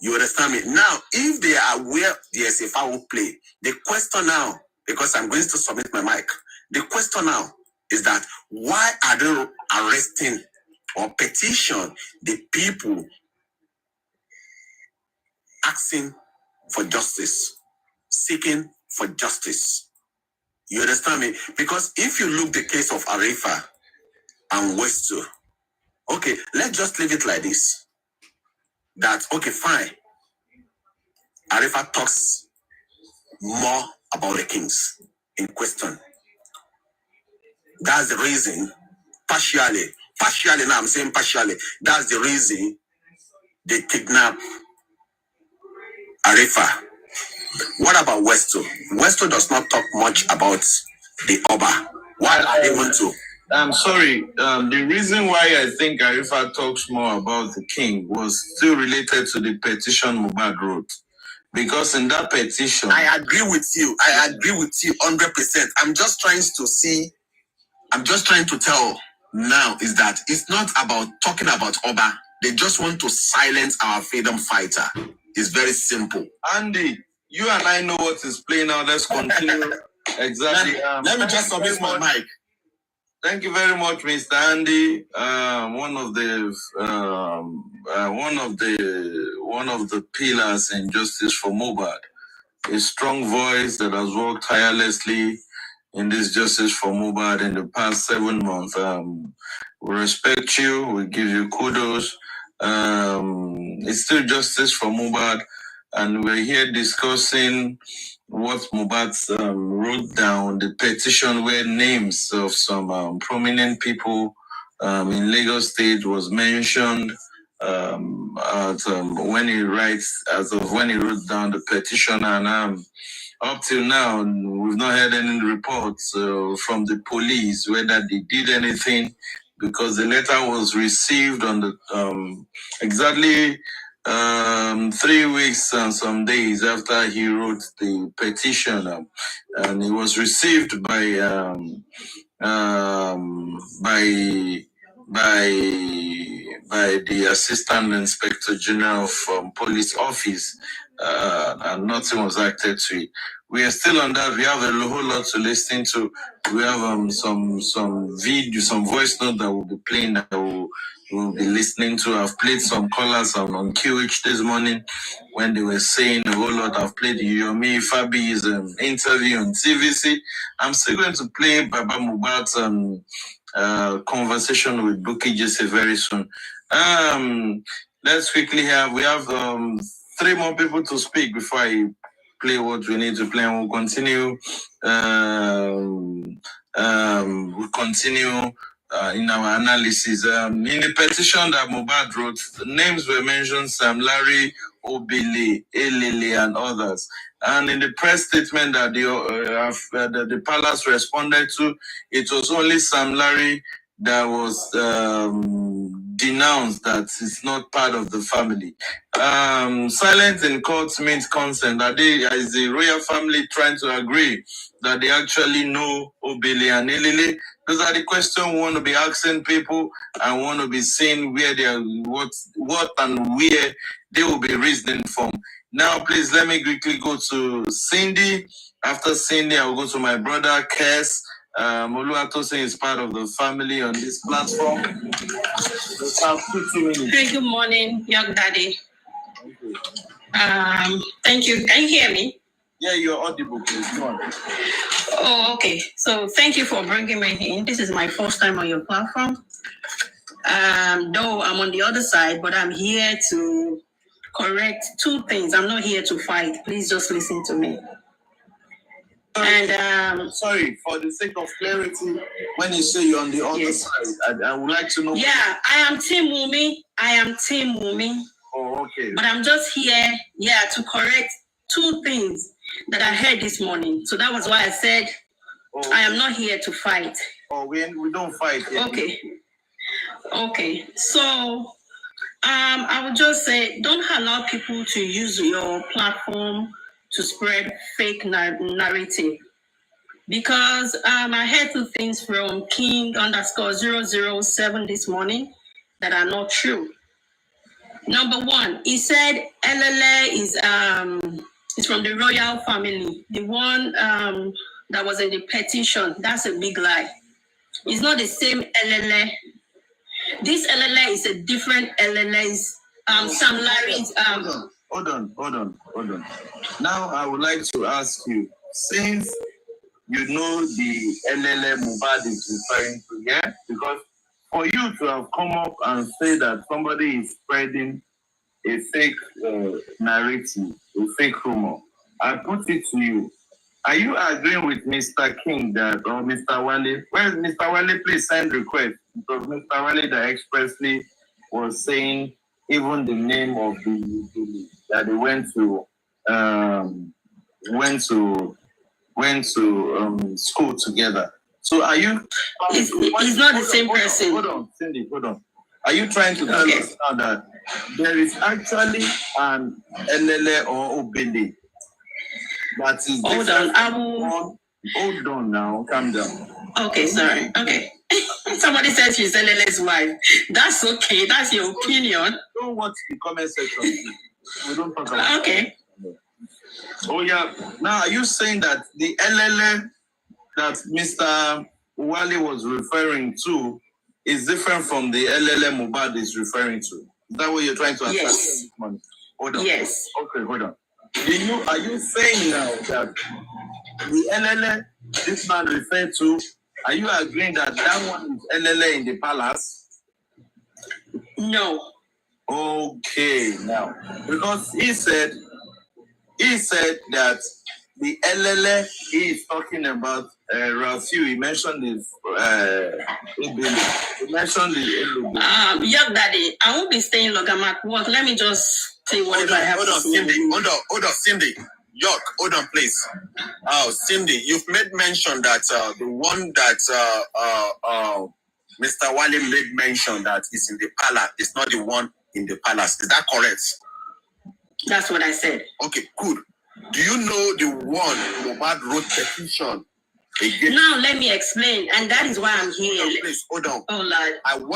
You understand me? Now, if they are aware there's a foul play, the question now, because I'm going to submit my mic, the question now is that why are they arresting or petition the people asking for justice, seeking for justice? You understand me? Because if you look the case of Arifa and Westo, okay, let's just leave it like this. That, okay, fine. Arifa talks more about the kings in question. That's the reason, partially, now I'm saying partially, that's the reason they kidnap Arifa. What about Westo? Westo does not talk much about the Oba. Why are they want to? I'm sorry. The reason why I think Arifa talks more about the king was still related to the petition Mohbad wrote. Because in that petition... I agree with you 100%. I'm just trying to tell now is that it's not about talking about Oba. They just want to silence our freedom fighter. It's very simple. Andy, you and I know what is playing now. Let's continue. Exactly. Let me just submit my mic. Thank you very much, Mr. Andy. One of the pillars in justice for Mohbad. A strong voice that has worked tirelessly in this justice for Mohbad in the past 7 months. We respect you. We give you kudos. It's still justice for Mohbad, and we're here discussing what Mohbad wrote down, the petition where names of some prominent people in Lagos State was mentioned when he wrote down the petition, and up till now, we've not heard any reports from the police whether they did anything, because the letter was received on the exactly 3 weeks and some days after he wrote the petition, and it was received by the Assistant Inspector General from Police Office, and nothing was acted to it. We are still on that. We have a whole lot to listen to. We have some video, some voice note that will be playing, that we'll be listening to. I've played some callers on QH this morning when they were saying a whole lot. I've played Yomi Fabi's interview on TVC. I'm still going to play Baba Mohbad's conversation with Buki Jesse very soon. Let's quickly we have 3 more people to speak before I play what we need to play, and we'll continue. We'll continue in our analysis. In the petition that Mohbad wrote, names were mentioned: Sam Larry, Obili, Elele, and others. And in the press statement that the palace responded to, it was only Sam Larry that was denounced, that it's not part of the family. Silence in court means consent. That is the royal family trying to agree that they actually know Obili and Elele? Those are the questions we want to be asking people, and want to be seeing where they are, what and where they will be reasoning from. Now, please let me quickly go to Cindy. After Cindy, I will go to my brother Kes. Oluwatosin is part of the family on this platform. Let's have 2 minutes. Hey, good morning, young daddy. Thank you. Can you hear me? Yeah, you're audible, please. Go on. Oh, okay. So thank you for bringing me in. This is my first time on your platform. Though I'm on the other side, but I'm here to correct 2 things. I'm not here to fight. Please just listen to me. And sorry, for the sake of clarity, when you say you're on the other side, I would like to know. Yeah, I am Team Wumi. Oh, okay. But I'm just here, to correct 2 things that I heard this morning. So that was why I said I am not here to fight. Oh, we don't fight here. Okay. So I would just say, don't allow people to use your platform to spread fake narrative. Because I heard 2 things from King_007 this morning that are not true. Number 1, he said Elele is from the royal family. The one that was in the petition, that's a big lie. It's not the same Elele. This Elele is a different Elele. Sam Larry's. Hold on. Now I would like to ask you, since you know the Elele Mohbad is referring to, yeah? Because for you to have come up and say that somebody is spreading a fake narrative, a fake rumor, I put it to you. Are you agreeing with Mr. King that, or Mr. Wale? Well, Mr. Wale, please send request. Because Mr. Wale that expressly was saying even the name of the that they went to school together. So are you? He's not the same person. Hold on, Cindy. Hold on. Are you trying to tell us now that there is actually an Elele or Obele that is different? Hold on now. Calm down. Okay, sorry. Okay. Somebody said she's Elele's wife. That's okay. That's your opinion. Don't watch the comment section. We don't talk about okay. Oh yeah. Now are you saying that the Elele that Mr. Wale was referring to is different from the Elele Mohbad is referring to? Is that what you're trying to ask? Yes. Hold on. Yes. Okay, hold on. Are you saying now that the Elele this man referred to, are you agreeing that one is Elele in the palace? No. Okay, now because he said that the Elele he is talking about Rafiu. He mentioned this. He mentioned the Young daddy, I won't be staying long. I'm at work. Let me just say whatever I have to say. Hold on, Cindy. York, hold on, please. Cindy, you've made mention that the one that Mr. Wale made mention that is in the palace is not the one in the palace. Is that correct? That's what I said. Okay, good. Do you know the one Mohbad wrote petition again? Now let me explain, and that is why I'm here. No, please, hold on. Oh Lord. I'm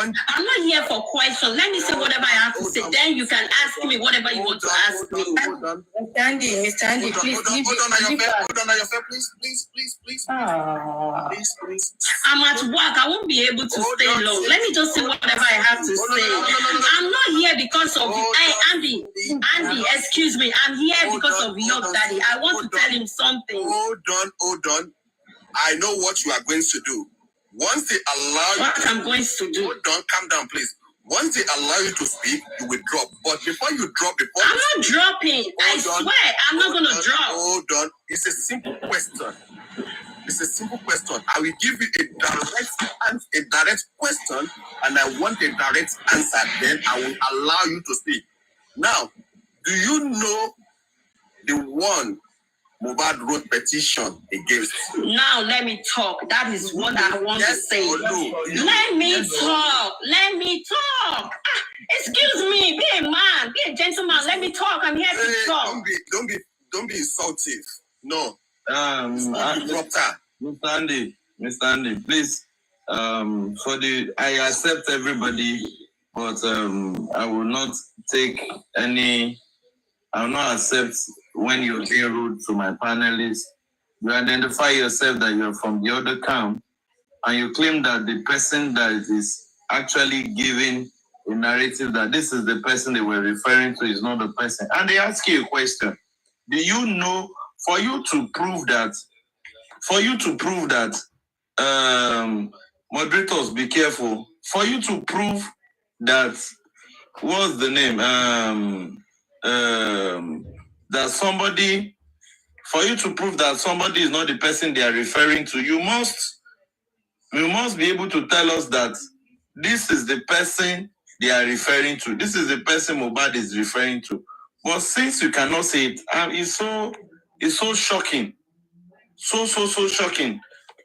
not here for questions. Let me say whatever I have to say. Then you can ask me whatever you want to ask me. Mr. Andy, please. Hold on, please. Please. I'm at work. I won't be able to stay long. Let me just say whatever I have to say. I'm not here because of you. Hey, Andy, excuse me. I'm here because of your daddy. I want to tell him something. Hold on. I know what you are going to do. Once they allow you What I'm going to do. hold on, calm down, please. Once they allow you to speak, you will drop. But before you drop, I'm not dropping. I swear, I'm not going to drop. Hold on. It's a simple question. It's a simple question. I will give you a direct question, and I want a direct answer. Then I will allow you to speak. Now, do you know the one Mohbad wrote petition against? Now let me talk. That is what I want to say. Let me talk. Let me talk. Excuse me. Be a man. Be a gentleman. Let me talk. I'm here to talk. Don't be insultive. No. Mr. Andy, please. I accept everybody, but I will not take any. I will not accept when you're being rude to my panelists. You identify yourself that you're from the other camp, and you claim that the person that is actually giving a narrative that this is the person they were referring to is not the person. And they ask you a question. Do you know, for you to prove that, moderators, be careful. For you to prove that, what's the name? That somebody, for you to prove that somebody is not the person they are referring to, you must be able to tell us that this is the person they are referring to. This is the person Mohbad is referring to. But since you cannot say it, it's so shocking. So shocking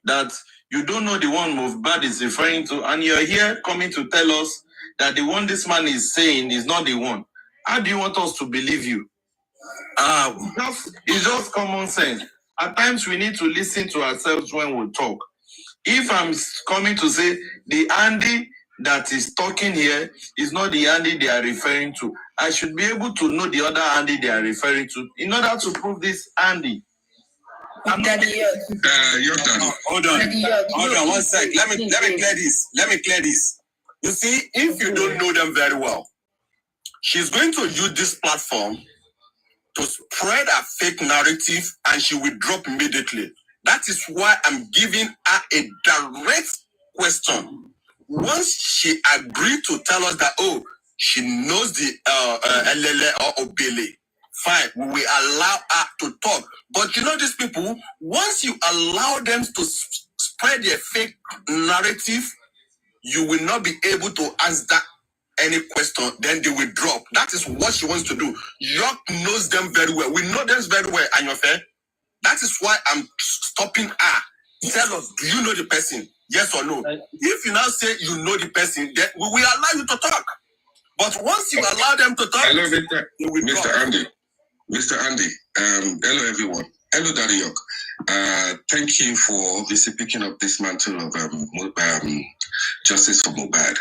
that you don't know the one Mohbad is referring to, and you're here coming to tell us that the one this man is saying is not the one. How do you want us to believe you? It's just common sense. At times we need to listen to ourselves when we talk. If I'm coming to say the Andy that is talking here is not the Andy they are referring to, I should be able to know the other Andy they are referring to in order to prove this Andy. Hold on one sec. Let me clear this. You see, if you don't know them very well, she's going to use this platform to spread a fake narrative, and she will drop immediately. That is why I'm giving her a direct question. Once she agreed to tell us that, she knows the LLA or Obele, fine, we will allow her to talk. But you know these people, once you allow them to spread their fake narrative, you will not be able to answer any question, then they will drop. That is what she wants to do. York knows them very well. We know them very well, Anyofe. That is why I'm stopping her. Tell us, do you know the person? Yes or no? If you now say you know the person, then we will allow you to talk. But once you allow them to talk, hello, Mr. Andy. Mr. Andy, hello everyone. Hello, Daddy York. Thank you for obviously picking up this mantle of justice for Mohbad.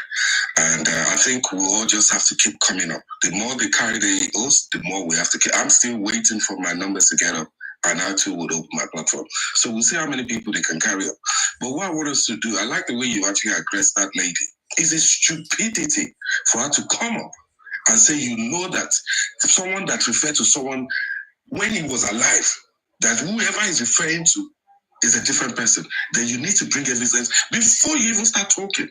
And I think we all just have to keep coming up. The more they carry the oath, the more we have to keep. I'm still waiting for my numbers to get up, and I too would open my platform. So we'll see how many people they can carry up. But what I want us to do, I like the way you actually addressed that lady. It's a stupidity for her to come up and say, you know that someone that referred to someone when he was alive, that whoever is referring to is a different person, then you need to bring evidence before you even start talking.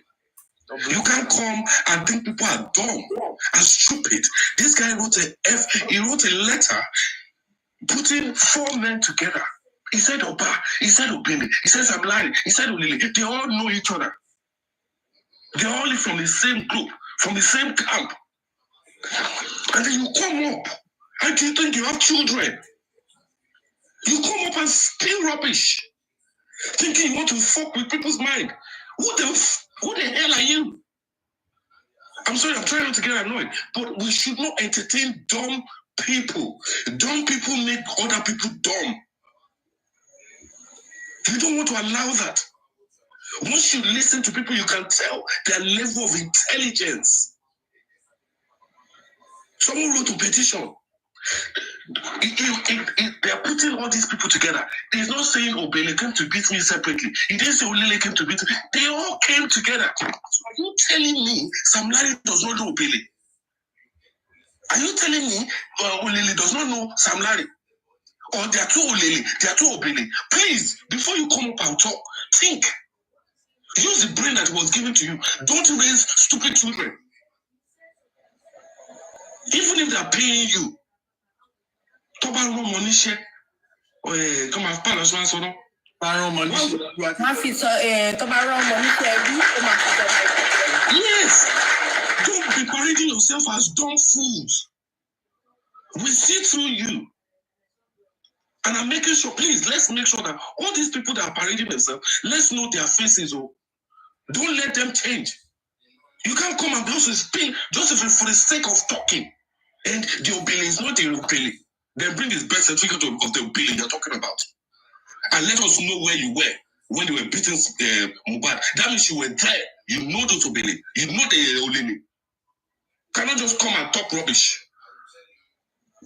You can't come and think people are dumb and stupid. This guy wrote a letter putting 4 men together. He said Oba, he said Obini, he said Samlari, he said Olili. They all know each other. They're all from the same group, from the same camp. And then you come up and you think you have children. You come up and spill rubbish, thinking you want to fuck with people's mind. Who the hell are you? I'm sorry, I'm trying not to get annoyed, but we should not entertain dumb people. Dumb people make other people dumb. You don't want to allow that. Once you listen to people, you can tell their level of intelligence. Someone wrote a petition. They are putting all these people together. He's not saying Obele came to beat me separately. He didn't say Olele came to beat me. They all came together. So are you telling me Sam Larry does not know Obele? Are you telling me Olele does not know Sam Larry? Or there are two Olele, there are two Obele? Please, before you come up and talk, think. Use the brain that was given to you. Don't raise stupid children. Even if they are paying you, come on, yes, don't be parading yourself as dumb fools. We see through you. And I'm making sure, please, let's make sure that all these people that are parading themselves, let's know their faces. Oh, don't let them change. You can't come and just speak just for the sake of talking. And the Obele is not the Obele. Then bring his birth certificate of the Obele you're talking about. And let us know where you were when they were beating Mohbad. That means you were there. You know those Obele. You know the Olene. Cannot just come and talk rubbish.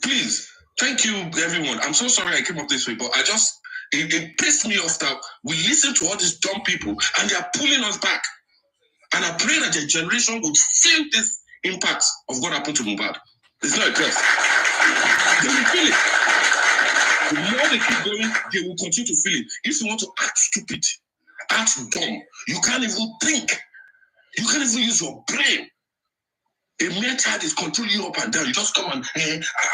Please, thank you, everyone. I'm so sorry I came up this way, but it pissed me off that we listen to all these dumb people and they are pulling us back. And I pray that the generation would feel this impact of what happened to Mohbad. It's not a curse. They will feel it. The more they keep going, they will continue to feel it. If you want to act stupid, act dumb, you can't even think. You can't even use your brain. A mere child is controlling you up and down. You just come and,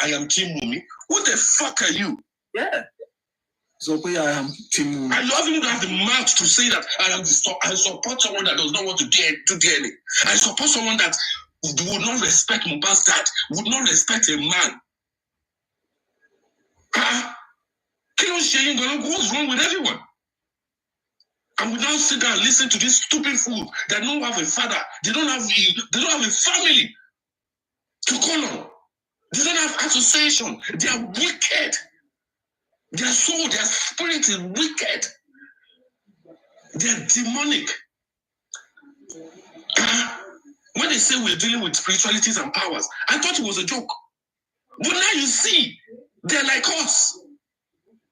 I am Team Mumi. What the fuck are you? Yeah. So I am Team Mumi. And you haven't even have the mouth to say that I support someone that does not want to do DNA. I support someone that would not respect Mohbad's dad, would not respect a man. What's wrong with everyone? And we now sit down and listen to this stupid fool that don't have a father. They don't have a family to call on. They don't have association. They are wicked. Their soul, their spirit is wicked. They are demonic. When they say we're dealing with spiritualities and powers, I thought it was a joke. But now you see, they're like us.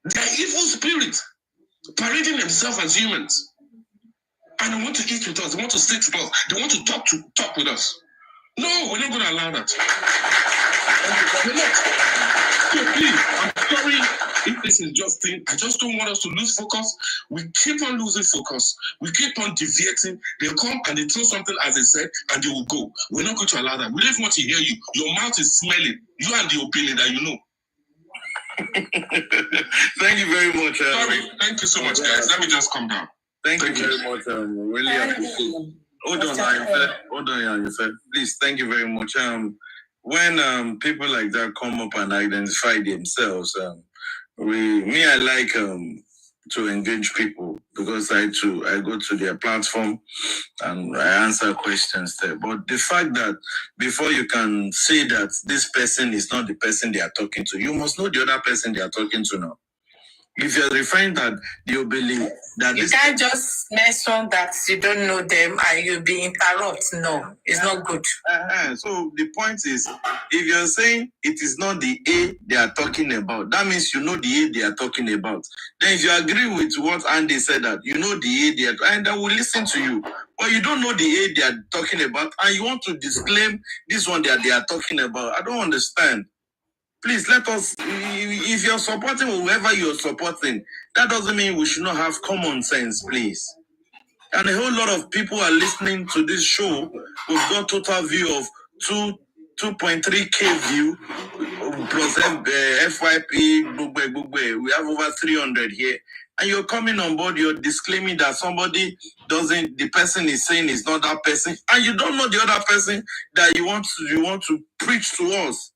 They're evil spirits parading themselves as humans. And they want to eat with us. They want to sit with us. They want to talk with us. No, we're not going to allow that. We're not. So please, I'm sorry if this is just thing. I just don't want us to lose focus. We keep on losing focus. We keep on deviating. They come and they throw something as they said, and they will go. We're not going to allow that. We don't want to hear you. Your mouth is smelling. You and the opinion that you know. Thank you very much. Sorry. Thank you so much, guys. Let me just calm down. Thank you very much. Really appreciate it. Hold on, Yanife. Please, thank you very much. When people like that come up and identify themselves, I like to engage people because I go to their platform and I answer questions there. But the fact that before you can say that this person is not the person they are talking to, you must know the other person they are talking to now. If you're referring that you believe that you can't just mention that you don't know them and you'll be interrupt. No, it's not good. So the point is, if you're saying it is not the A they are talking about, that means you know the A they are talking about. Then if you agree with what Andy said that you know the A they are, and I will listen to you. But you don't know the A they are talking about, and you want to disclaim this one that they are talking about. I don't understand. Please let us, if you're supporting whoever you're supporting, that doesn't mean we should not have common sense, please. And a whole lot of people are listening to this show. We've got total view of 2.3K view plus FYP. We have over 300 here. And you're coming on board, you're disclaiming that the person is saying is not that person. And you don't know the other person that you want to preach to us.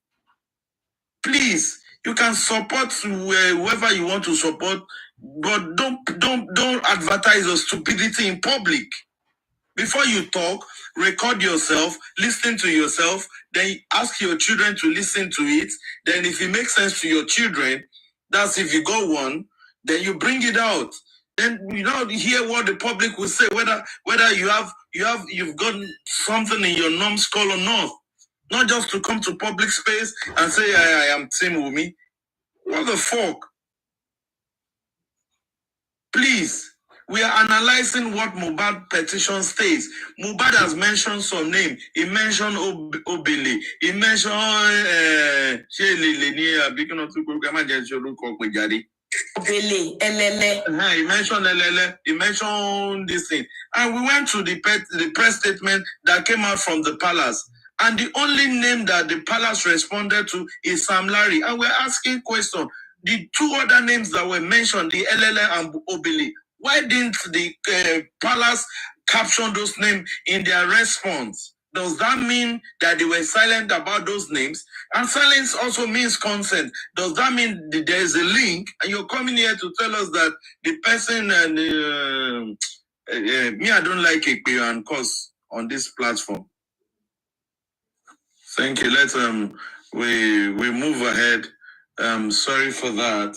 Please, you can support whoever you want to support, but don't advertise your stupidity in public. Before you talk, record yourself, listen to yourself, then ask your children to listen to it. Then if it makes sense to your children, that's if you got one, then you bring it out. Then you don't hear what the public will say, whether you've got something in your numbskull or not. Not just to come to public space and say, I am Team Wumi. What the fuck? Please, we are analyzing what Mohbad petition states. Mohbad has mentioned some name. He mentioned Obele. He mentioned Obele, Elele. He mentioned Elele, he mentioned this thing. And we went to the press statement that came out from the palace. And the only name that the palace responded to is Sam Larry. And we're asking question. The two other names that were mentioned, the Elele and Obele, why didn't the palace caption those names in their response? Does that mean that they were silent about those names? And silence also means consent. Does that mean that there is a link? And you're coming here to tell us that the person and me, I don't like it and cause on this platform. Thank you. Let's we move ahead. Sorry for that.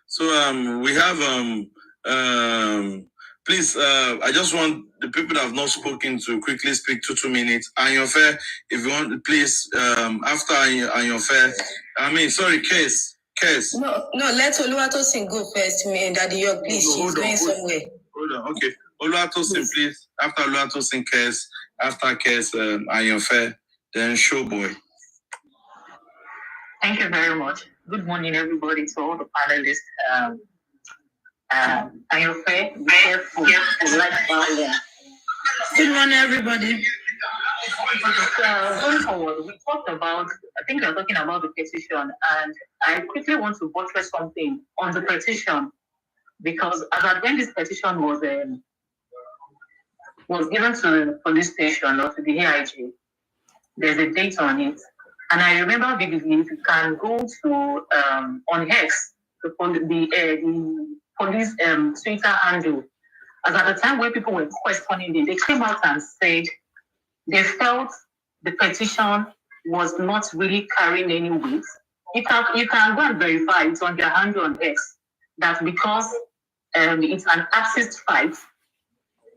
So we have please I just want the people that have not spoken to quickly speak 2 minutes. And your fair, if you want, please after and your fair. Case. No, let Oluwatosin go first, me and Daddy York, please. She's going somewhere. Hold on, okay. Oluwatosin, please. After Oluwatosin, Case. After Case, and your fair, then Showboy. Thank you very much. Good morning, everybody, to all the panelists. And your fair, be careful, like violence. Good morning, everybody. Going forward, we talked about, I think we're talking about the petition, and I quickly want to buttress something on the petition, because as at when this petition was given to the police station or to the AIG, there's a date on it. And I remember vividly, if you can go to on X, the police Twitter handle, as at the time when people were questioning them, they came out and said they felt the petition was not really carrying any weight. You can go and verify it on their handle on X that because it's an axis fight,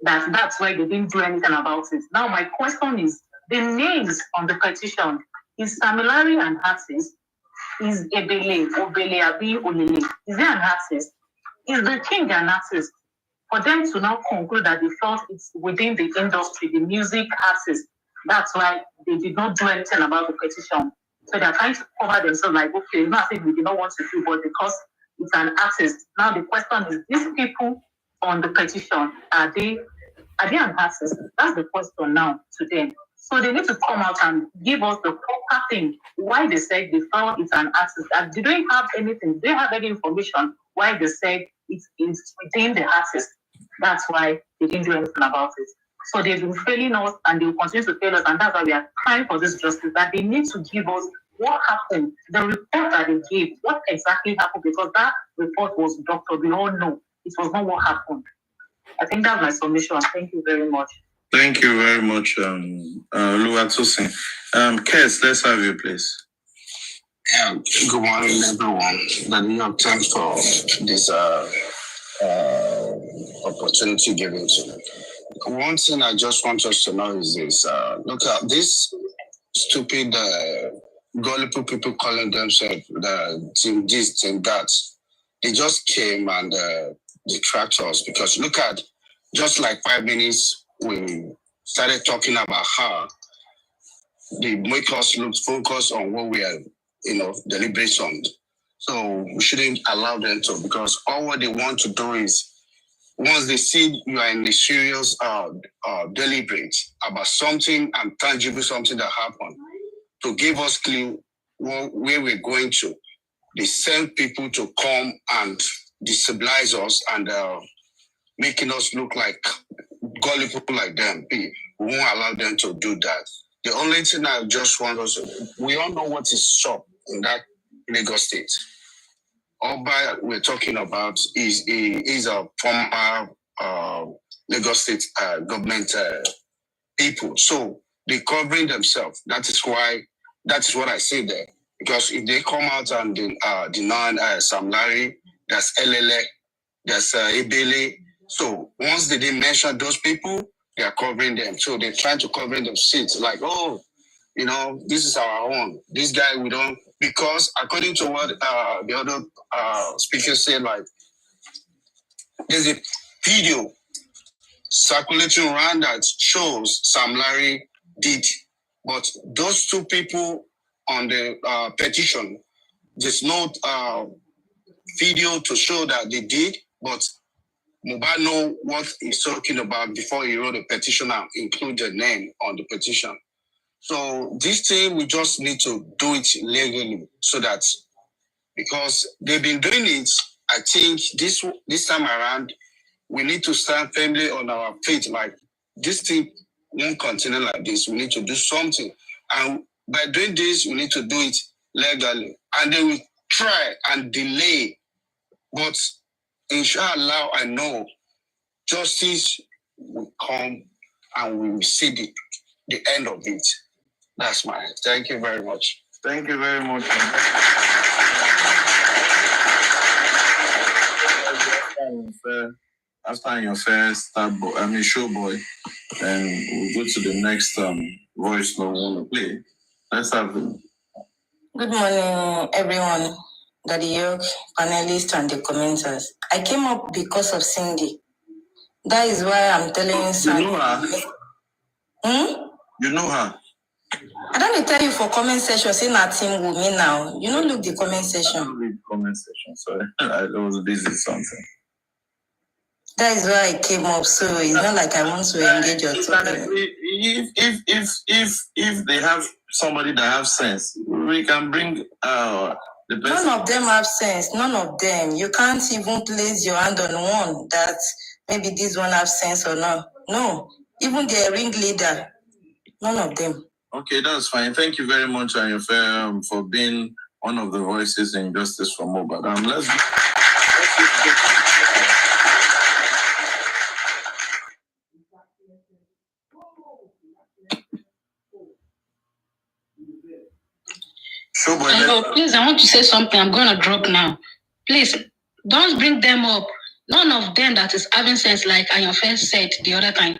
that's why they didn't do anything about it. Now my question is, the names on the petition is Samilari an artist? Is Ebele, Obele, Abi, Olele? Is there an artist? Is the king an artist? For them to now conclude that they felt it's within the industry, the music artist, that's why they did not do anything about the petition. So they're trying to cover themselves like, okay, not if we did not want to do, but because it's an artist. Now the question is, these people on the petition, are they an artist? That's the question now to them. So they need to come out and give us the proper thing, why they said they found it's an artist. And do they have anything? Do they have any information why they said it's within the artist? That's why they didn't do anything about it. So they've been failing us and they will continue to fail us. And that's why we are crying for this justice, that they need to give us what happened, the report that they gave, what exactly happened, because that report was doctored. We all know it was not what happened. I think that's my submission. Thank you very much. Thank you very much, Oluwatosin. Kes, let's have you, please. Good morning, everyone. Thanks for this opportunity given to me. One thing I just want us to know is this. Look at this stupid gullible people calling themselves the team this, team that. They just came and detract us, because look at, just like 5 minutes, we started talking about how they make us look focused on what we are, deliberate on. So we shouldn't allow them to, because all what they want to do is, once they see you are in the serious deliberate about something and tangible, something that happened, to give us clue where we're going to, they send people to come and destabilize us and making us look like gullible like them. We won't allow them to do that. The only thing I just want us to, we all know what is shop in that Lagos state. Oba we're talking about is a former Lagos state government people. So they're covering themselves. That is what I say there. Because if they come out and deny Sam Larry, that's Elele, that's Ebele. So once they didn't mention those people, they are covering them. So they're trying to cover them seats like, this is our own. This guy we don't, because according to what the other speaker said, like, there's a video circulating around that shows Sam Larry did But those two people on the petition, there's no video to show that they did, but Mohbad know what he's talking about before he wrote the petition and include the name on the petition. So this thing, we just need to do it legally so that, because they've been doing it, I think this time around, we need to stand firmly on our feet. Like, this thing won't continue like this. We need to do something. And by doing this, we need to do it legally. And they will try and delay. But inshallah, I know justice will come and we will see the end of it. That's mine. Thank you very much. Thank you very much. After your first show boy, and we'll go to the next voice no one to play. Let's have them. Good morning, everyone, Daddy York, panelists, and the commenters. I came up because of Cindy. That is why I'm telling Sandy. You know her? You know her? I don't tell you for comment section, say nothing with me now. You don't look the comment section. I don't read comment section, sorry. I was busy with something. That is why I came up, so it's not like I want to engage your topic. If they have somebody that have sense, we can bring the person. None of them have sense. None of them. You can't even place your hand on one that maybe this one have sense or not. No. Even their ringleader, none of them. Okay, that's fine. Thank you very much, Ayofe, for being one of the voices in Justice for Mohbad. Let's Hello, please, I want to say something. I'm going to drop now. Please, don't bring them up. None of them that is having sense, like Ayofe said the other time.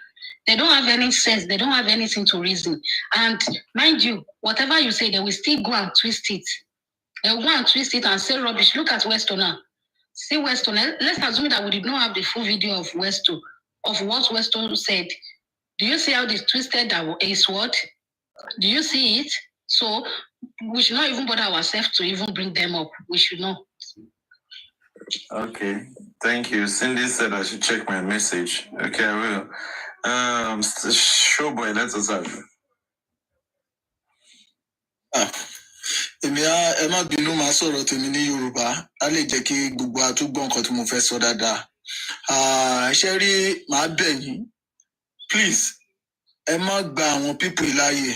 They don't have any sense. They don't have anything to reason. And mind you, whatever you say, they will still go and twist it. They will go and twist it and say rubbish. Look at Westo now. See Westo. Let's assume that we did not have the full video of Westo, of what Westo said. Do you see how they twisted his word? Do you see it? So we should not even bother ourselves to even bring them up. We should not. Okay, thank you. Cindy said I should check my message. Okay, I will. Showboy, let us have you. Èmi ẹ má bínú máa sọ̀rọ̀ tèmi ní Yorùbá á lè jẹ́ kí gbogbo àtúgbọ́ nǹkan tí mo fẹ́ sọ dáadáa. Ṣé rí màá bẹ̀ yín, please ẹ má gba àwọn pípù láàyè.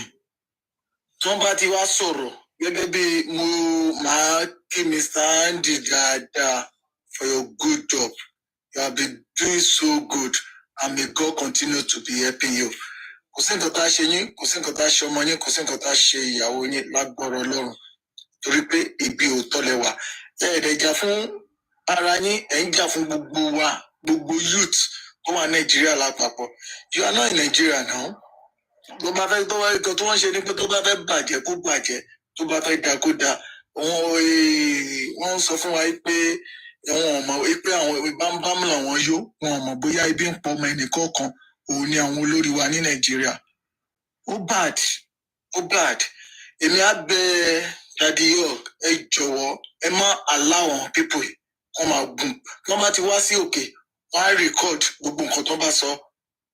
Tí wọ́n bá ti wá sọ̀rọ̀ gẹ́gẹ́ bí mo máa kí Mr. Andy dáadáa for your good job. You have been doing so good and may God continue to be helping you. Kò sí nǹkan tá a ṣe yín, kò sí nǹkan tá a ṣe ọmọ yín, kò sí nǹkan tá a ṣe ìyàwó yín lágbára Ọlọ́run. Torí pé ibi òótọ́ lẹ wà. Ẹ̀ẹ́dẹ̀ jà fún ara yín, ẹ̀ ń jà fún gbogbo wa, gbogbo youth tó wà Nàìjíríà lápapọ̀. You are not in Nigeria now. Tó bá fẹ́ tó wá ikọ̀ tó wọ́n ṣe ni pé tó bá fẹ́ bàjẹ́ kó bàjẹ́, tó bá fẹ́ da kó da. Wọ́n sọ fún wa pé àwọn ọmọ pé àwọn bámbám làwọn yó, wọn ò mọ̀ bóyá ibi ń pọ̀ ọmọ ẹnìkọ̀ọ̀kan. Òun ni àwọn olórí wa ní Nàìjíríà. Ó bad. Èmi á bẹ̀ Daddy York, ẹ jọ̀wọ́, ẹ má allow àwọn people yìí kọ́ máa gùn. Wọ́n bá ti wá sí òkè, wọ́n á record gbogbo nǹkan tó bá sọ,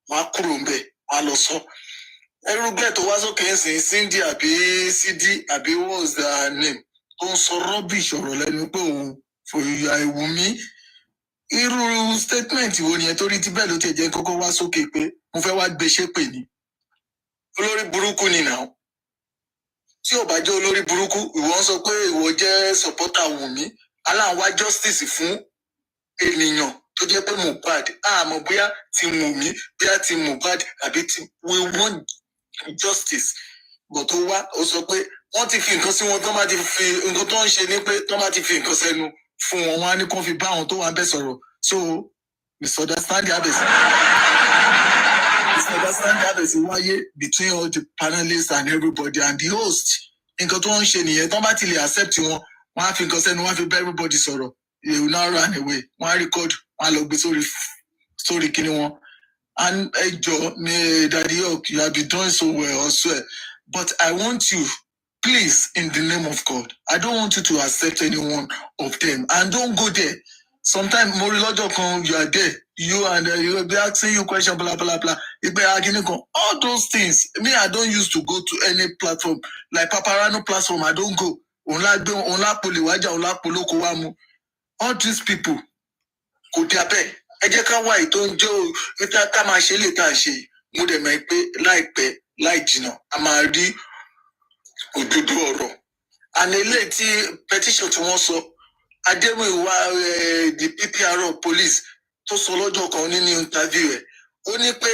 wọ́n á kúrò ń bẹ̀, wọ́n á lọ sọ. Ẹrú bẹ́ẹ̀ tó wá sókè ń sìn Cindy àbí CD àbí what's the name? Tó ń sọ rubbish ọ̀rọ̀ lẹ́nu pé òun fòyà ìwù mí. Irú statement wo nìyẹn torí tí bẹ́ẹ̀ ló ti jẹ́ kókó wá sókè pé mo fẹ́ wá gbé ṣépè ni. Olórí burúkú ni now. Tí ò bá jẹ́ olórí burúkú, ìwọ ń sọ pé ìwọ jẹ́ supporter Wùmí. Aláǹwá justice fún ènìyàn tó jẹ́ pé Mohbad. Àmọ́ bóyá ti Wùmí, bóyá ti Mohbad àbí ti we want justice. But tó wá, ó sọ pé wọ́n ti fi nǹkan sí wọn tó bá ti fi nǹkan tó ń ṣe ni pé tó bá ti fi nǹkan sẹ́nu fún wọn, wọ́n á ní kó fi bá àwọn tó wà ń bẹ̀ sọ̀rọ̀. So misunderstanding habits wáyé between all the panelists and everybody and the host. Nǹkan tó ń ṣe nìyẹn, tó bá ti lè accept wọn, wọ́n á fi nǹkan sẹ́nu, wọ́n á fi bá everybody sọ̀rọ̀. They will now run away. Wọ́n á record, wọ́n á lọ gbé sórí kíní wọn. And ẹjọ́ ni Daddy York, you have been doing so well also. But I want you, please, in the name of God, I don't want you to accept any one of them. And don't go there. Sometimes, you are there. You and you will be asking you questions, blah, blah, blah. All those things. Me, I don't used to go to any platform. Like Paparano platform, I don't go. All these people, kò dé abẹ́ ẹ jẹ́ ká wá ètò ń jó níta ká máa ṣe lè tá à ń ṣe mo dẹ̀ mọ̀ pé láìpẹ́ láì jìnnà a máa rí òdodo ọ̀rọ̀ àná ilé tí petition tí wọ́n sọ Adémúyìwá the PPRO police tó sọ lọ́jọ́ kan nínú interview ẹ̀ ó ní pé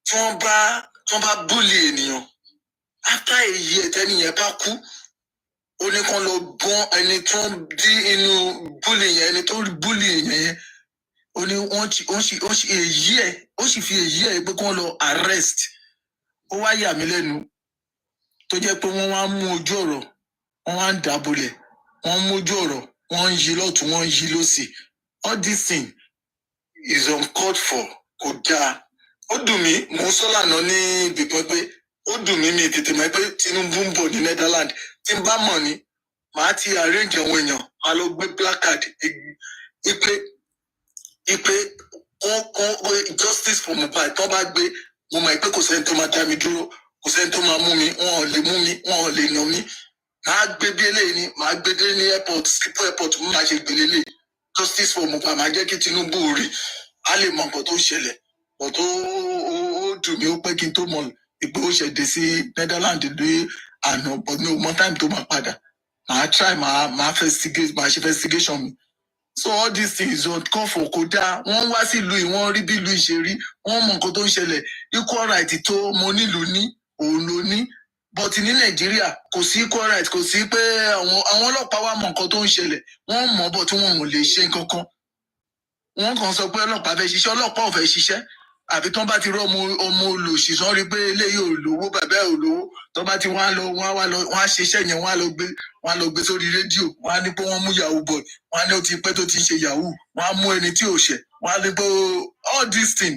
tí wọ́n bá bully ènìyàn after a year tẹ́nìyẹn bá kú ó ní kán lọ gbọ́n ẹni tó ń dí inú bully yẹn ẹni tó bully yẹn ó ní ó sì fi èyí ẹ̀ pé kán lọ arrest ó wá yà mí lẹ́nu tó jẹ́ pé wọ́n wá mú ojú ọ̀rọ̀ wọ́n wá ń dàbọ̀lẹ̀ wọ́n mú ojú ọ̀rọ̀ wọ́n ń yí lọ́tún wọ́n ń yí lọ́sì all this thing is uncalled for kò dáa ó dùn mí mò ń sọ lánàá ní ibìkan pé ó dùn mí mi tètè mọ̀ pé Tinubu ń bọ̀ ní Netherlands tí n bá mọ̀ ni màá ti arrange àwọn èèyàn á lọ gbé placard ipe justice for Mohbad tó bá gbé mo mọ̀ pé kò sẹ́ni tó máa dá mi dúró kò sẹ́ni tó máa mú mi wọn ò lè mú mi wọn ò lè nà mí màá gbé bí eléyìí ni màá gbé dé ní airport skipo airport mo máa ṣe gbélé lè justice for Mohbad máa jẹ́ kí Tinubu rí a lè mọ nǹkan tó ń ṣẹlẹ̀ but ó dùn mí ó pẹ́ kí n tó mọ̀ ìpè ó ṣẹ̀dẹ̀ sí Netherlands lé àná but mi ò mọ time tó máa padà màá try màá ṣe investigation mi. So all these things on call for kódà wọ́n wá sí ìlú yìí wọ́n rí bí ìlú yìí ṣe rí wọ́n mọ nǹkan tó ń ṣẹlẹ̀ equal right tó mo nílùú ní òun ló ní but ní Nàìjíríà kò sí equal right kò sí pé àwọn ọlọ́pàá wá mọ nǹkan tó ń ṣẹlẹ̀ wọ́n mọ̀ bọ̀ tí wọ́n ò lè ṣe kankan wọ́n kàn sọ pé ọlọ́pàá fẹ́ ṣiṣẹ́ ọlọ́pàá ò fẹ́ ṣiṣẹ́ àbí tán bá ti rí ọmọ olòṣì tán rí pé eléyìí ò lówó bàbá ò lówó tán bá ti wọ́n á ṣiṣẹ́ yẹn wọ́n á lọ gbé sórí rédíò wọ́n á ní pé wọ́n mú yahoo boy wọ́n á ní ó ti pẹ́ tó ti ṣe yahoo wọ́n á mú ẹni tí ò ṣẹ̀ wọ́n á ní pé all this thing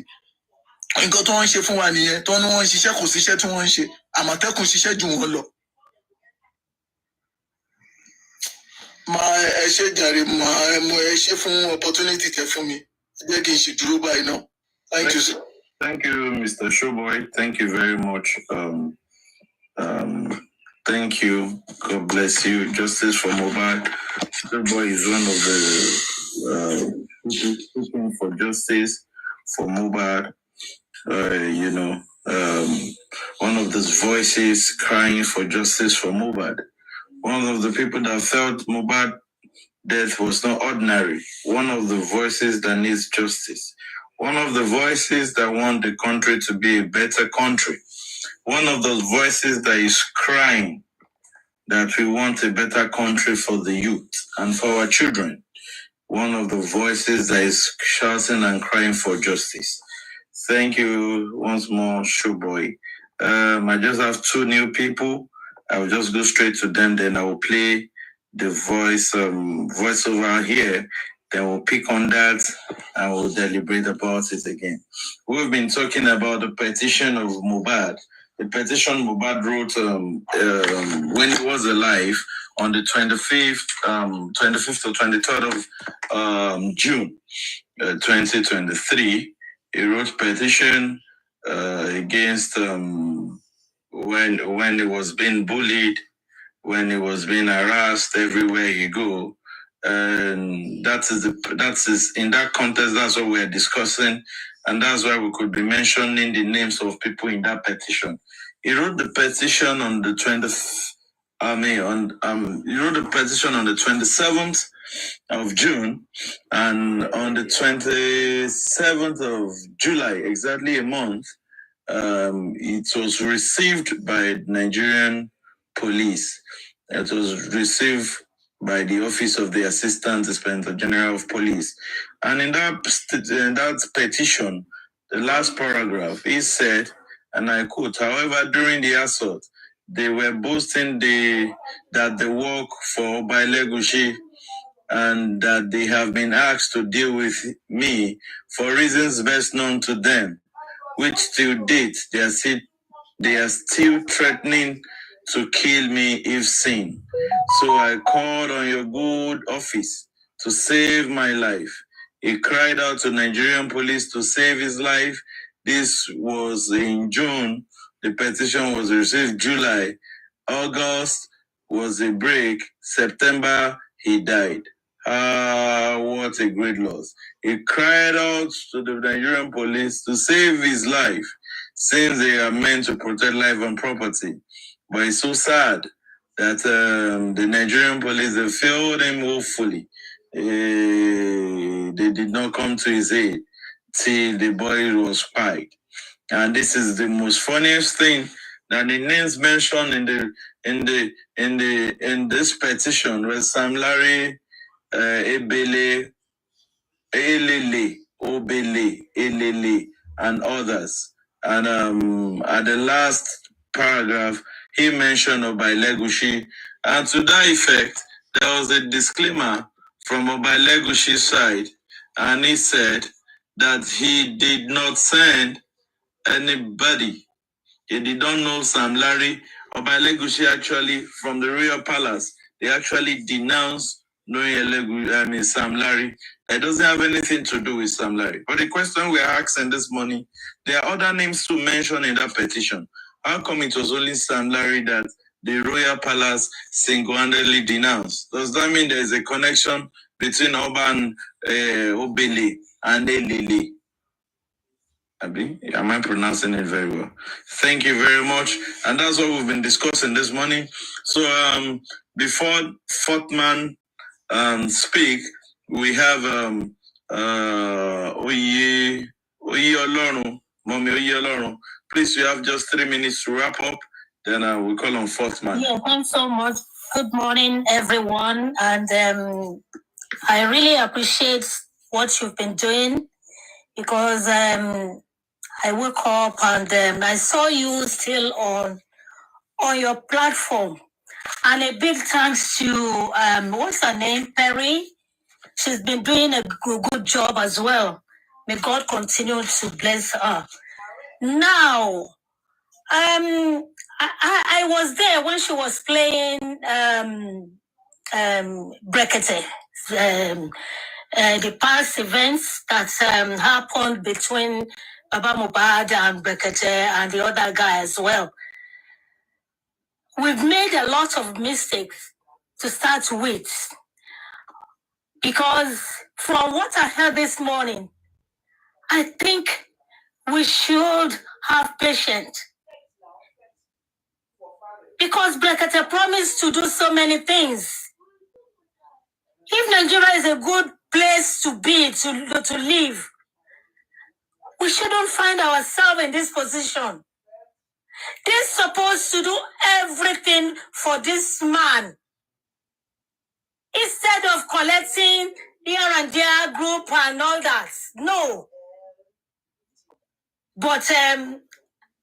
nǹkan tó wọ́n ń ṣe fún wa nìyẹn tó ní wọ́n ń ṣiṣẹ́ kò síṣẹ́ tí wọ́n ń ṣe Àmọ̀tẹ́kùn ṣiṣẹ́ jù wọ́n lọ. ẹ ṣe jàre ẹ ṣe fún opportunity tẹ́ fún mi ẹ jẹ́ kí n ṣì dúró báyìí náà. Thank you, sir. Thank you, Mr. Showboy. Thank you very much. Thank you. God bless you. Justice for Mohbad. Showboy is one of the people for justice for Mohbad. One of those voices crying for justice for Mohbad. One of the people that felt Mohbad death was not ordinary. One of the voices that needs justice. One of the voices that want the country to be a better country. One of those voices that is crying that we want a better country for the youth and for our children. One of the voices that is shouting and crying for justice. Thank you once more, Showboy. I just have two new people. I will just go straight to them, then I will play the voiceover here. Then we'll pick on that and we'll deliberate about it again. We've been talking about the petition of Mohbad. The petition Mohbad wrote when he was alive on the 25th or 23rd of June 2023. He wrote petition against when he was being bullied, when he was being harassed everywhere he go. And that is in that context, that's what we're discussing, and that's why we could be mentioning the names of people in that petition. He wrote the petition on the 27th of June, and on the 27th of July, exactly a month, it was received by Nigerian police. It was received by the Office of the Assistant Inspector General of Police. And in that petition, the last paragraph, he said, and I quote, however, during the assault, they were boasting that they work for Obailegushi and that they have been asked to deal with me for reasons best known to them, which till date they are still They are still threatening to kill me if seen. So I called on your good office to save my life. He cried out to Nigerian police to save his life. This was in June. The petition was received July. August was a break. September, he died. Ah, what a great loss. He cried out to the Nigerian police to save his life, since they are meant to protect life and property. But it's so sad that the Nigerian police, they failed him woefully. They did not come to his aid till the body was spiked. And this is the most funniest thing, that the names mentioned in this petition were Sam Larry, Ebele, Elele, Obele, Elele, and others. And at the last paragraph, he mentioned Obailegushi. And to that effect, there was a disclaimer from Obailegushi's side. And he said that he did not send anybody. He did not know Sam Larry. Obailegushi actually, from the Royal Palace, they actually denounced knowing Sam Larry. It doesn't have anything to do with Sam Larry. But the question we are asking this morning, there are other names to mention in that petition. How come it was only Sam Larry that the Royal Palace single-handedly denounced? Does that mean there is a connection between Oban Obele and Elele? Am I pronouncing it very well? Thank you very much. And that's what we've been discussing this morning. So before fourth man speak, we have Oye Olorun, Mommy Oye Olorun. Please, you have just 3 minutes to wrap up. Then we'll call on fourth man. Yeah, thanks so much. Good morning, everyone. And I really appreciate what you've been doing, because I woke up and I saw you still on your platform. And a big thanks to, what's her name, Perry. She's been doing a good job as well. May God continue to bless her. Now, I was there when she was playing Brekete, the past events that happened between Baba Mohbad and Brekete and the other guy as well. We've made a lot of mistakes to start with, because from what I heard this morning, I think we should have patience. Because Brekete promised to do so many things. If Nigeria is a good place to be, to live, we shouldn't find ourselves in this position. They're supposed to do everything for this man, instead of collecting here and there group and all that. No. But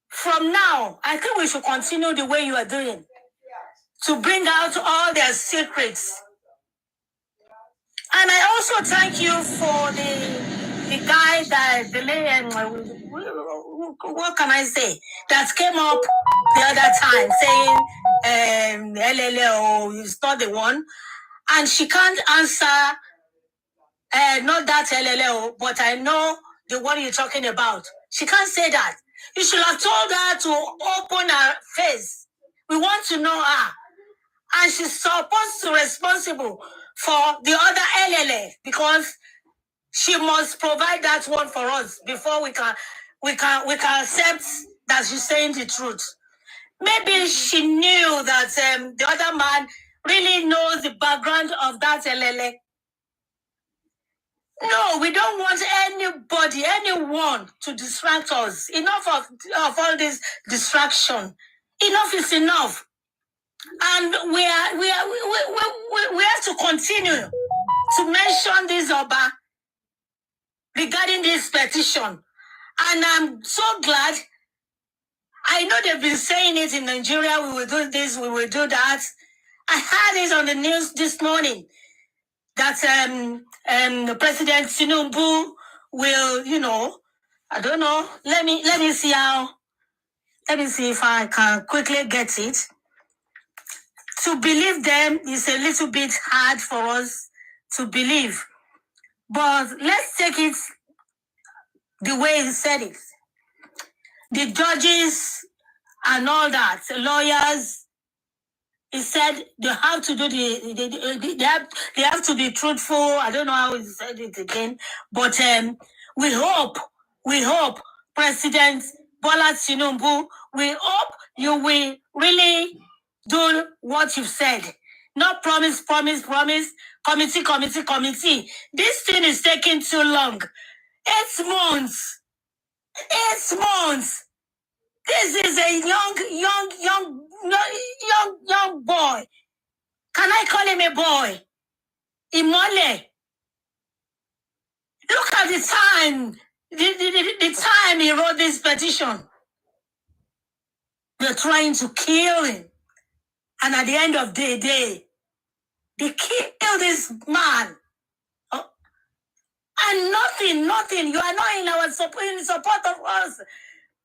from now, I think we should continue the way you are doing, to bring out all their secrets. And I also thank you for the guy that what can I say, that came up the other time saying LLO is not the one, and she can't answer not that LLO, but I know the one you're talking about. She can't say that. You should have told her to open her face. We want to know her. And she's supposed to be responsible for the other LLA, because she must provide that one for us before we can accept that she's saying the truth. Maybe she knew that the other man really knows the background of that LLA. No, we don't want anybody, anyone to distract us. Enough of all this distraction. Enough is enough. And we have to continue to mention this Oba regarding this petition. And I'm so glad. I know they've been saying it in Nigeria, we will do this, we will do that. I heard it on the news this morning that President Tinubu will, I don't know. Let me see how Let me see if I can quickly get it. To believe them is a little bit hard for us to believe. But let's take it the way he said it. The judges and all that, lawyers, he said they have to do they have to be truthful. I don't know how he said it again, but we hope President Bola Tinubu, we hope you will really do what you've said. Not promise, committee. This thing is taking too long. 8 months. 8 months. This is a young boy. Can I call him a boy? Imole. Look at the time. The time he wrote this petition. They're trying to kill him. And at the end of the day, they kill this man. Oh, and nothing. You are not in support of us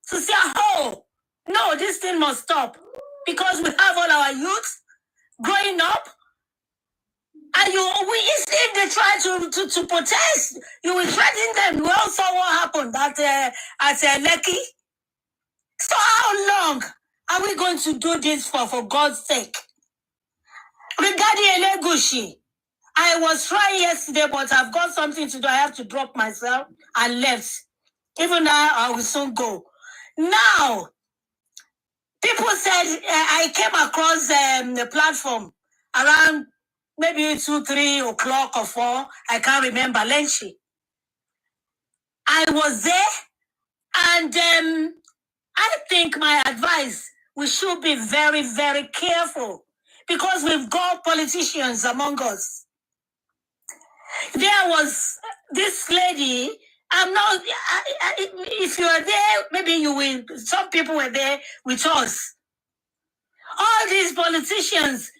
to say, oh, no, this thing must stop. Because we have all our youth growing up. And if they try to protest, you will threaten them. We all saw what happened at Lekki. So how long are we going to do this for God's sake? Regarding Elegushi, I was trying yesterday, but I've got something to do. I have to drop myself and left. Even now, I will soon go. Now, people said I came across the platform around maybe 2, 3 o'clock or 4. I can't remember. Lenchi. I was there, and I think my advice, we should be very, very careful because we've got politicians among us. There was this lady. I'm not. If you are there, maybe you will. Some people were there with us. All these politicians,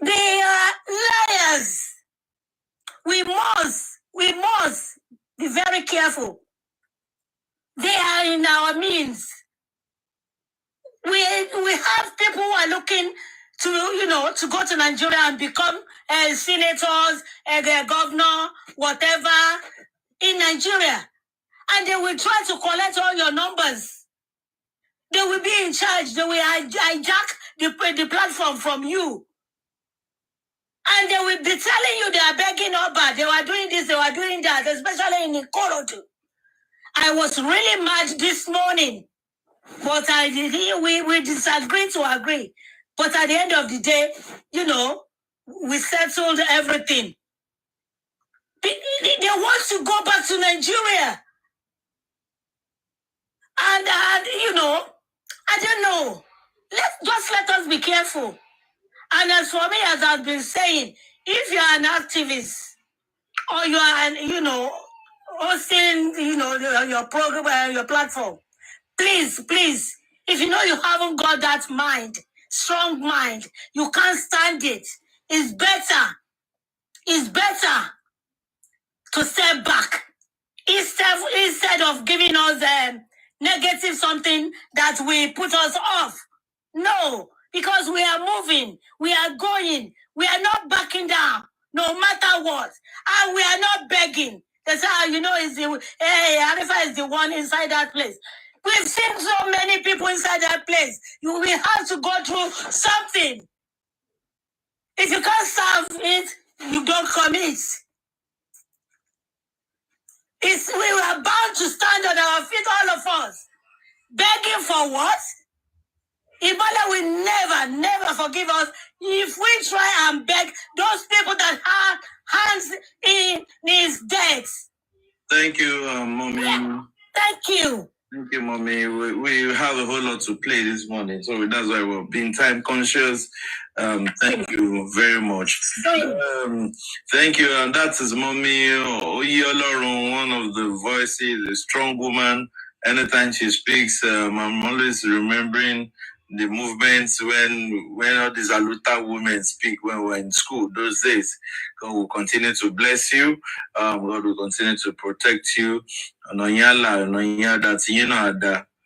they are liars. We must be very careful. They are in our means. We have people who are looking to go to Nigeria and become senators, governor, whatever, in Nigeria. And they will try to collect all your numbers. They will be in charge. They will hijack the platform from you. And they will be telling you they are begging Oba. They were doing this, they were doing that, especially in Ikorodu. I was really mad this morning. But we disagree to agree. But at the end of the day, we settled everything. They want to go back to Nigeria. And I don't know. Let us be careful. And as for me, as I've been saying, if you are an activist or you are, hosting, your program, your platform, please, if you know you haven't got that mind, strong mind, you can't stand it, it's better to step back instead of giving us negative something that will put us off. No, because we are moving, we are going, we are not backing down, no matter what, and we are not begging. That's how Arifa is the one inside that place. We've seen so many people inside that place. You will have to go through something. If you can't solve it, you don't commit. We were bound to stand on our feet, all of us. Begging for what? Ebola will never forgive us if we try and beg those people that have hands in his death. Thank you, Mommy. Yeah. Thank you. Thank you, Mommy. We have a whole lot to play this morning, so that's why we're being time conscious. Thank you very much. Thank you. And that is Mommy Oyolorun, one of the voices, a strong woman. Anytime she speaks, I'm always remembering the movements when all these Aluta women speak when we were in school those days. God will continue to bless you. God will continue to protect you.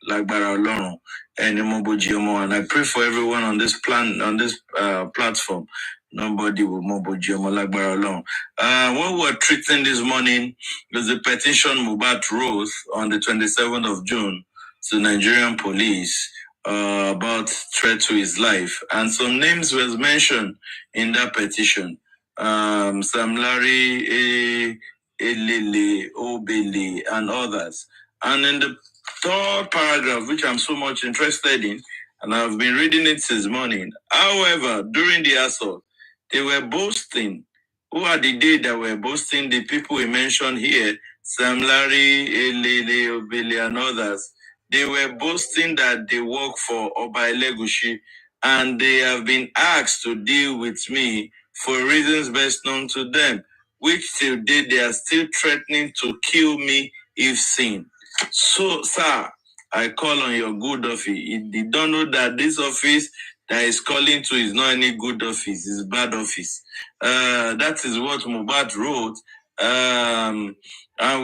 like Baralong and Mobojiamo. And I pray for everyone on this platform. Nobody will Mobojiamo like Baralong. What we're treating this morning is the petition Mohbad wrote on the 27th of June to Nigerian police about threat to his life. And some names was mentioned in that petition. Sam Larry, Elele, Obele, and others. And in the third paragraph, which I'm so much interested in, and I've been reading it since morning. However, during the assault, they were boasting. Who are the they that were boasting? The people we mentioned here, Sam Larry, Elele, Obele, and others. They were boasting that they work for Oba Elegushi, and they have been asked to deal with me for reasons best known to them, which till date they are still threatening to kill me if seen. So, sir, I call on your good office. You don't know that this office that is calling to is not any good office, it's bad office. That is what Mohbad wrote. And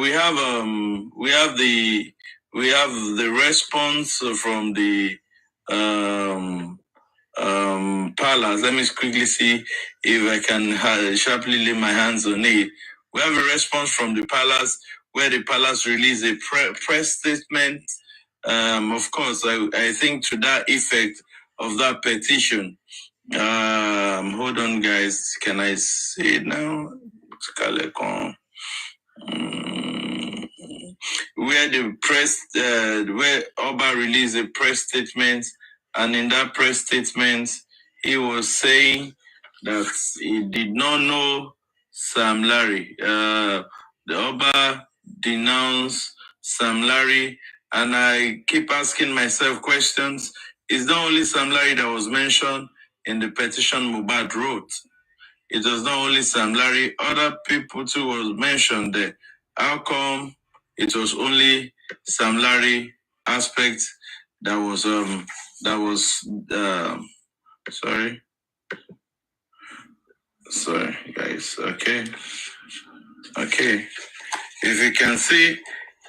we have the response from the palace. Let me quickly see if I can sharply lay my hands on it. We have a response from the palace where the palace released a press statement. Of course, I think to that effect of that petition. Hold on, guys. Can I see it now? Where where Oba released a press statement, and in that press statement, he was saying that he did not know Sam Larry. The Oba denounced Sam Larry, and I keep asking myself questions. It's not only Sam Larry that was mentioned in the petition Mohbad wrote. It was not only Sam Larry, other people too was mentioned there. How come it was only Sam Larry aspect that was sorry guys, okay. If you can see,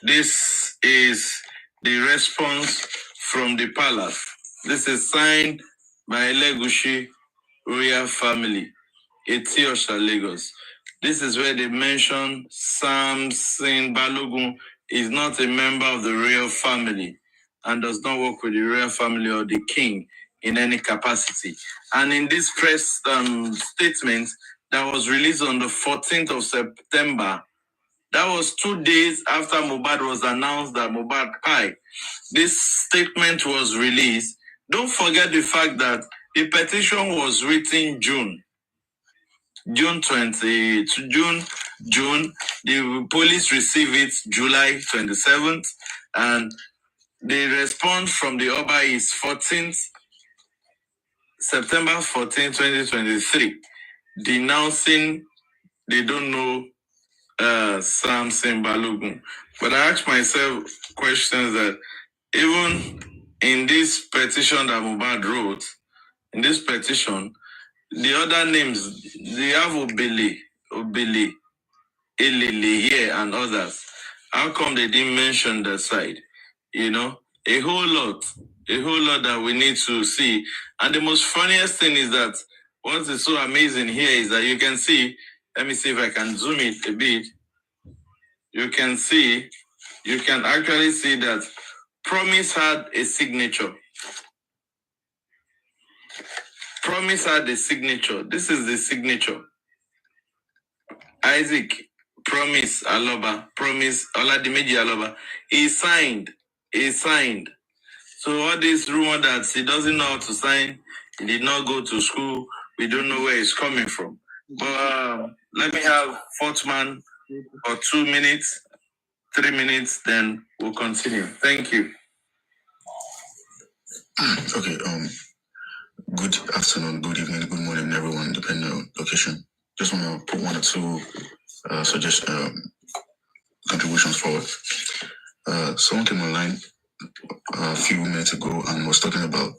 this is the response from the palace. This is signed by Elegushi royal family, Etiosha, Lagos. This is where they mention Samson Balogun is not a member of the royal family and does not work with the royal family or the king in any capacity. And in this press statement that was released on the 14th of September, that was 2 days after Mohbad was announced that Mohbad died. This statement was released. Don't forget the fact that the petition was written June 20, June. The police received it July 27th, and the response from the Oba is September 14, 2023, denouncing they don't know Samson Balogun. But I ask myself questions that even in this petition that Mohbad wrote, in this petition, the other names, they have Obele, Elele here and others. How come they didn't mention that side? You know, a whole lot that we need to see. And the most funniest thing is that what is so amazing here is that you can see, let me see if I can zoom it a bit. You can actually see that Promise had a signature. Promise had a signature. This is the signature. Isaac, Promise Aloba, Promise Oladimeji Aloba. He signed. So all this rumor that he doesn't know how to sign, he did not go to school, we don't know where he's coming from. But let me have fourth man for 2 minutes, 3 minutes, then we'll continue. Thank you. Okay, good afternoon, good evening, good morning, everyone, depending on location. Just want to put 1 or 2 contributions forward. Someone came online a few minutes ago and was talking about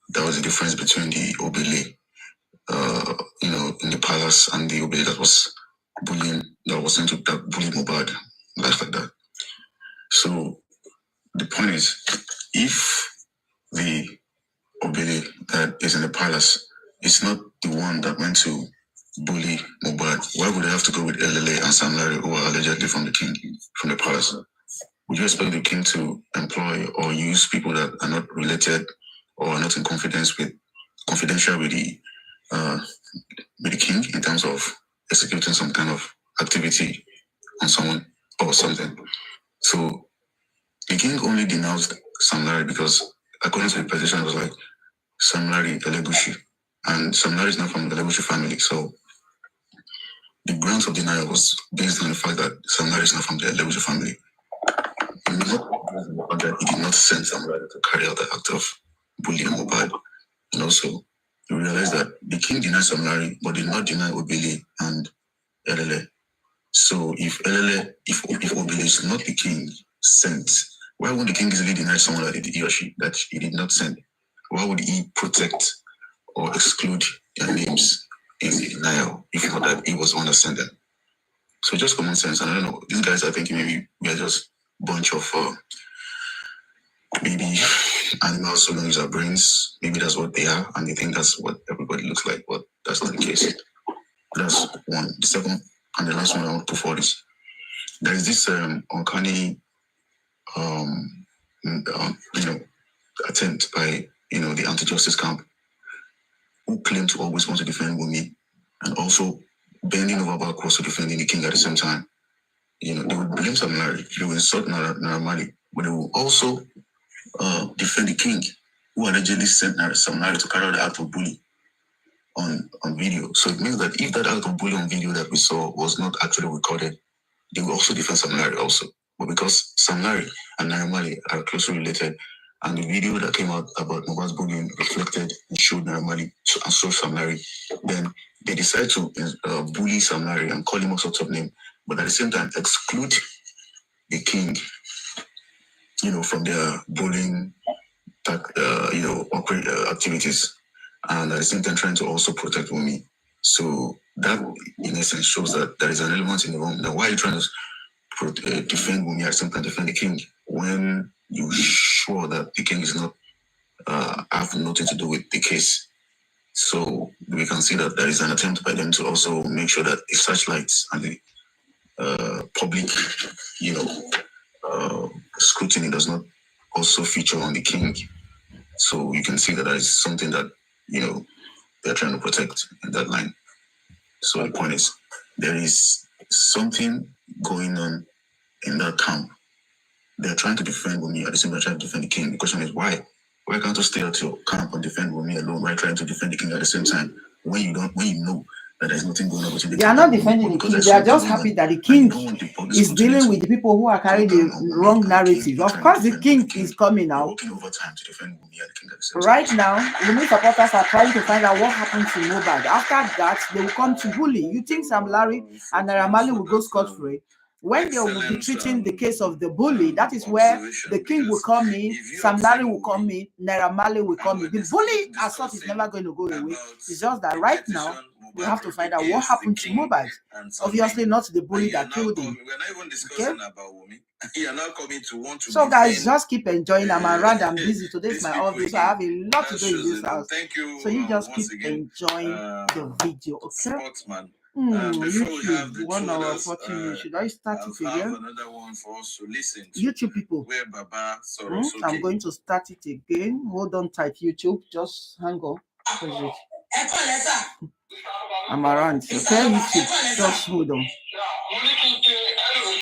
there was a difference between the Obele, in the palace and the Obele that was bullying, that was sent to that bully Mohbad, life like that. So the point is, if the Obele that is in the palace is not the one that went to bully Mohbad, why would they have to go with LLA and Sam Larry, who are allegedly from the king, from the palace? Would you expect the king to employ or use people that are not related or are not in confidential with the king in terms of executing some kind of activity on someone or something? So the king only denounced Sam Larry because, according to the petition, it was like Sam Larry Elegushi, and Sam Larry is not from the Elegushi family. So the grounds of denial was based on the fact that Sam Larry is not from the Elegushi family. He did not send Sam Larry to carry out the act of bullying Mohbad. And also, you realize that the king denied Sam Larry, but did not deny Obele and LLA. So if Obele is not the king sent, why would the king easily deny someone that he or she that he did not send? Why would he protect or exclude their names in the denial if not that he was the one that sent them? So just common sense. And I don't know, these guys are thinking maybe we are just a bunch of maybe animals who don't use our brains. Maybe that's what they are, and they think that's what everybody looks like, but that's not the case. That's one. The second and the last one I want to put forward is there is this uncanny attempt by the anti-justice camp, who claim to always want to defend Wunmi and also bending over backwards to defending the king at the same time. They would blame Sam Larry, they would insult Naira Marley, but they will also defend the king, who allegedly sent Sam Larry to carry out the act of bullying on video. So it means that if that act of bullying on video that we saw was not actually recorded, they will also defend Sam Larry also. But because Sam Larry and Naira Marley are closely related, and the video that came out about Mohbad's bullying reflected and showed Naira Marley and showed Sam Larry, then they decided to bully Sam Larry and call him all sorts of names, but at the same time exclude the king, from their bullying, activities, and at the same time trying to also protect Wunmi. So that, in essence, shows that there is an element in the room. Now, why are you trying to defend Wunmi at the same time defend the king when you're sure that the king is not have nothing to do with the case? So we can see that there is an attempt by them to also make sure that the searchlights and the public, scrutiny does not also feature on the king. So you can see that there is something that, they're trying to protect in that line. So the point is, there is something going on in that camp. They're trying to defend Wunmi at the same time trying to defend the king. The question is, why? Why can't you stay at your camp and defend Wunmi alone? Why trying to defend the king at the same time when you know that there's nothing going on between the king? They are not defending the king. They are just happy that the king is dealing with the people who are carrying the wrong narrative. Of course, the king is coming out. Right now, Wunmi supporters are trying to find out what happened to Mohbad. After that, they will come to bully. You think Sam Larry and Naira Marley will go scot-free? When they will be treating the case of the bully, that is where the king will come in, Sam Larry will come in, Naira Marley will come in. The bully as such is never going to go away. It's just that right now, we have to find out what happened to Mohbad. Obviously, not the bully that killed him. Okay? So, guys, just keep enjoying. I'm around, I'm busy. Today's my off day, so I have a lot to do in this house. So, you just keep enjoying the video, okay? YouTube, 1 hour 40 minutes. Should I start it again? YouTube people, I'm going to start it again. Hold on tight, YouTube. Just hang on. I'm around, okay? YouTube, just hold on.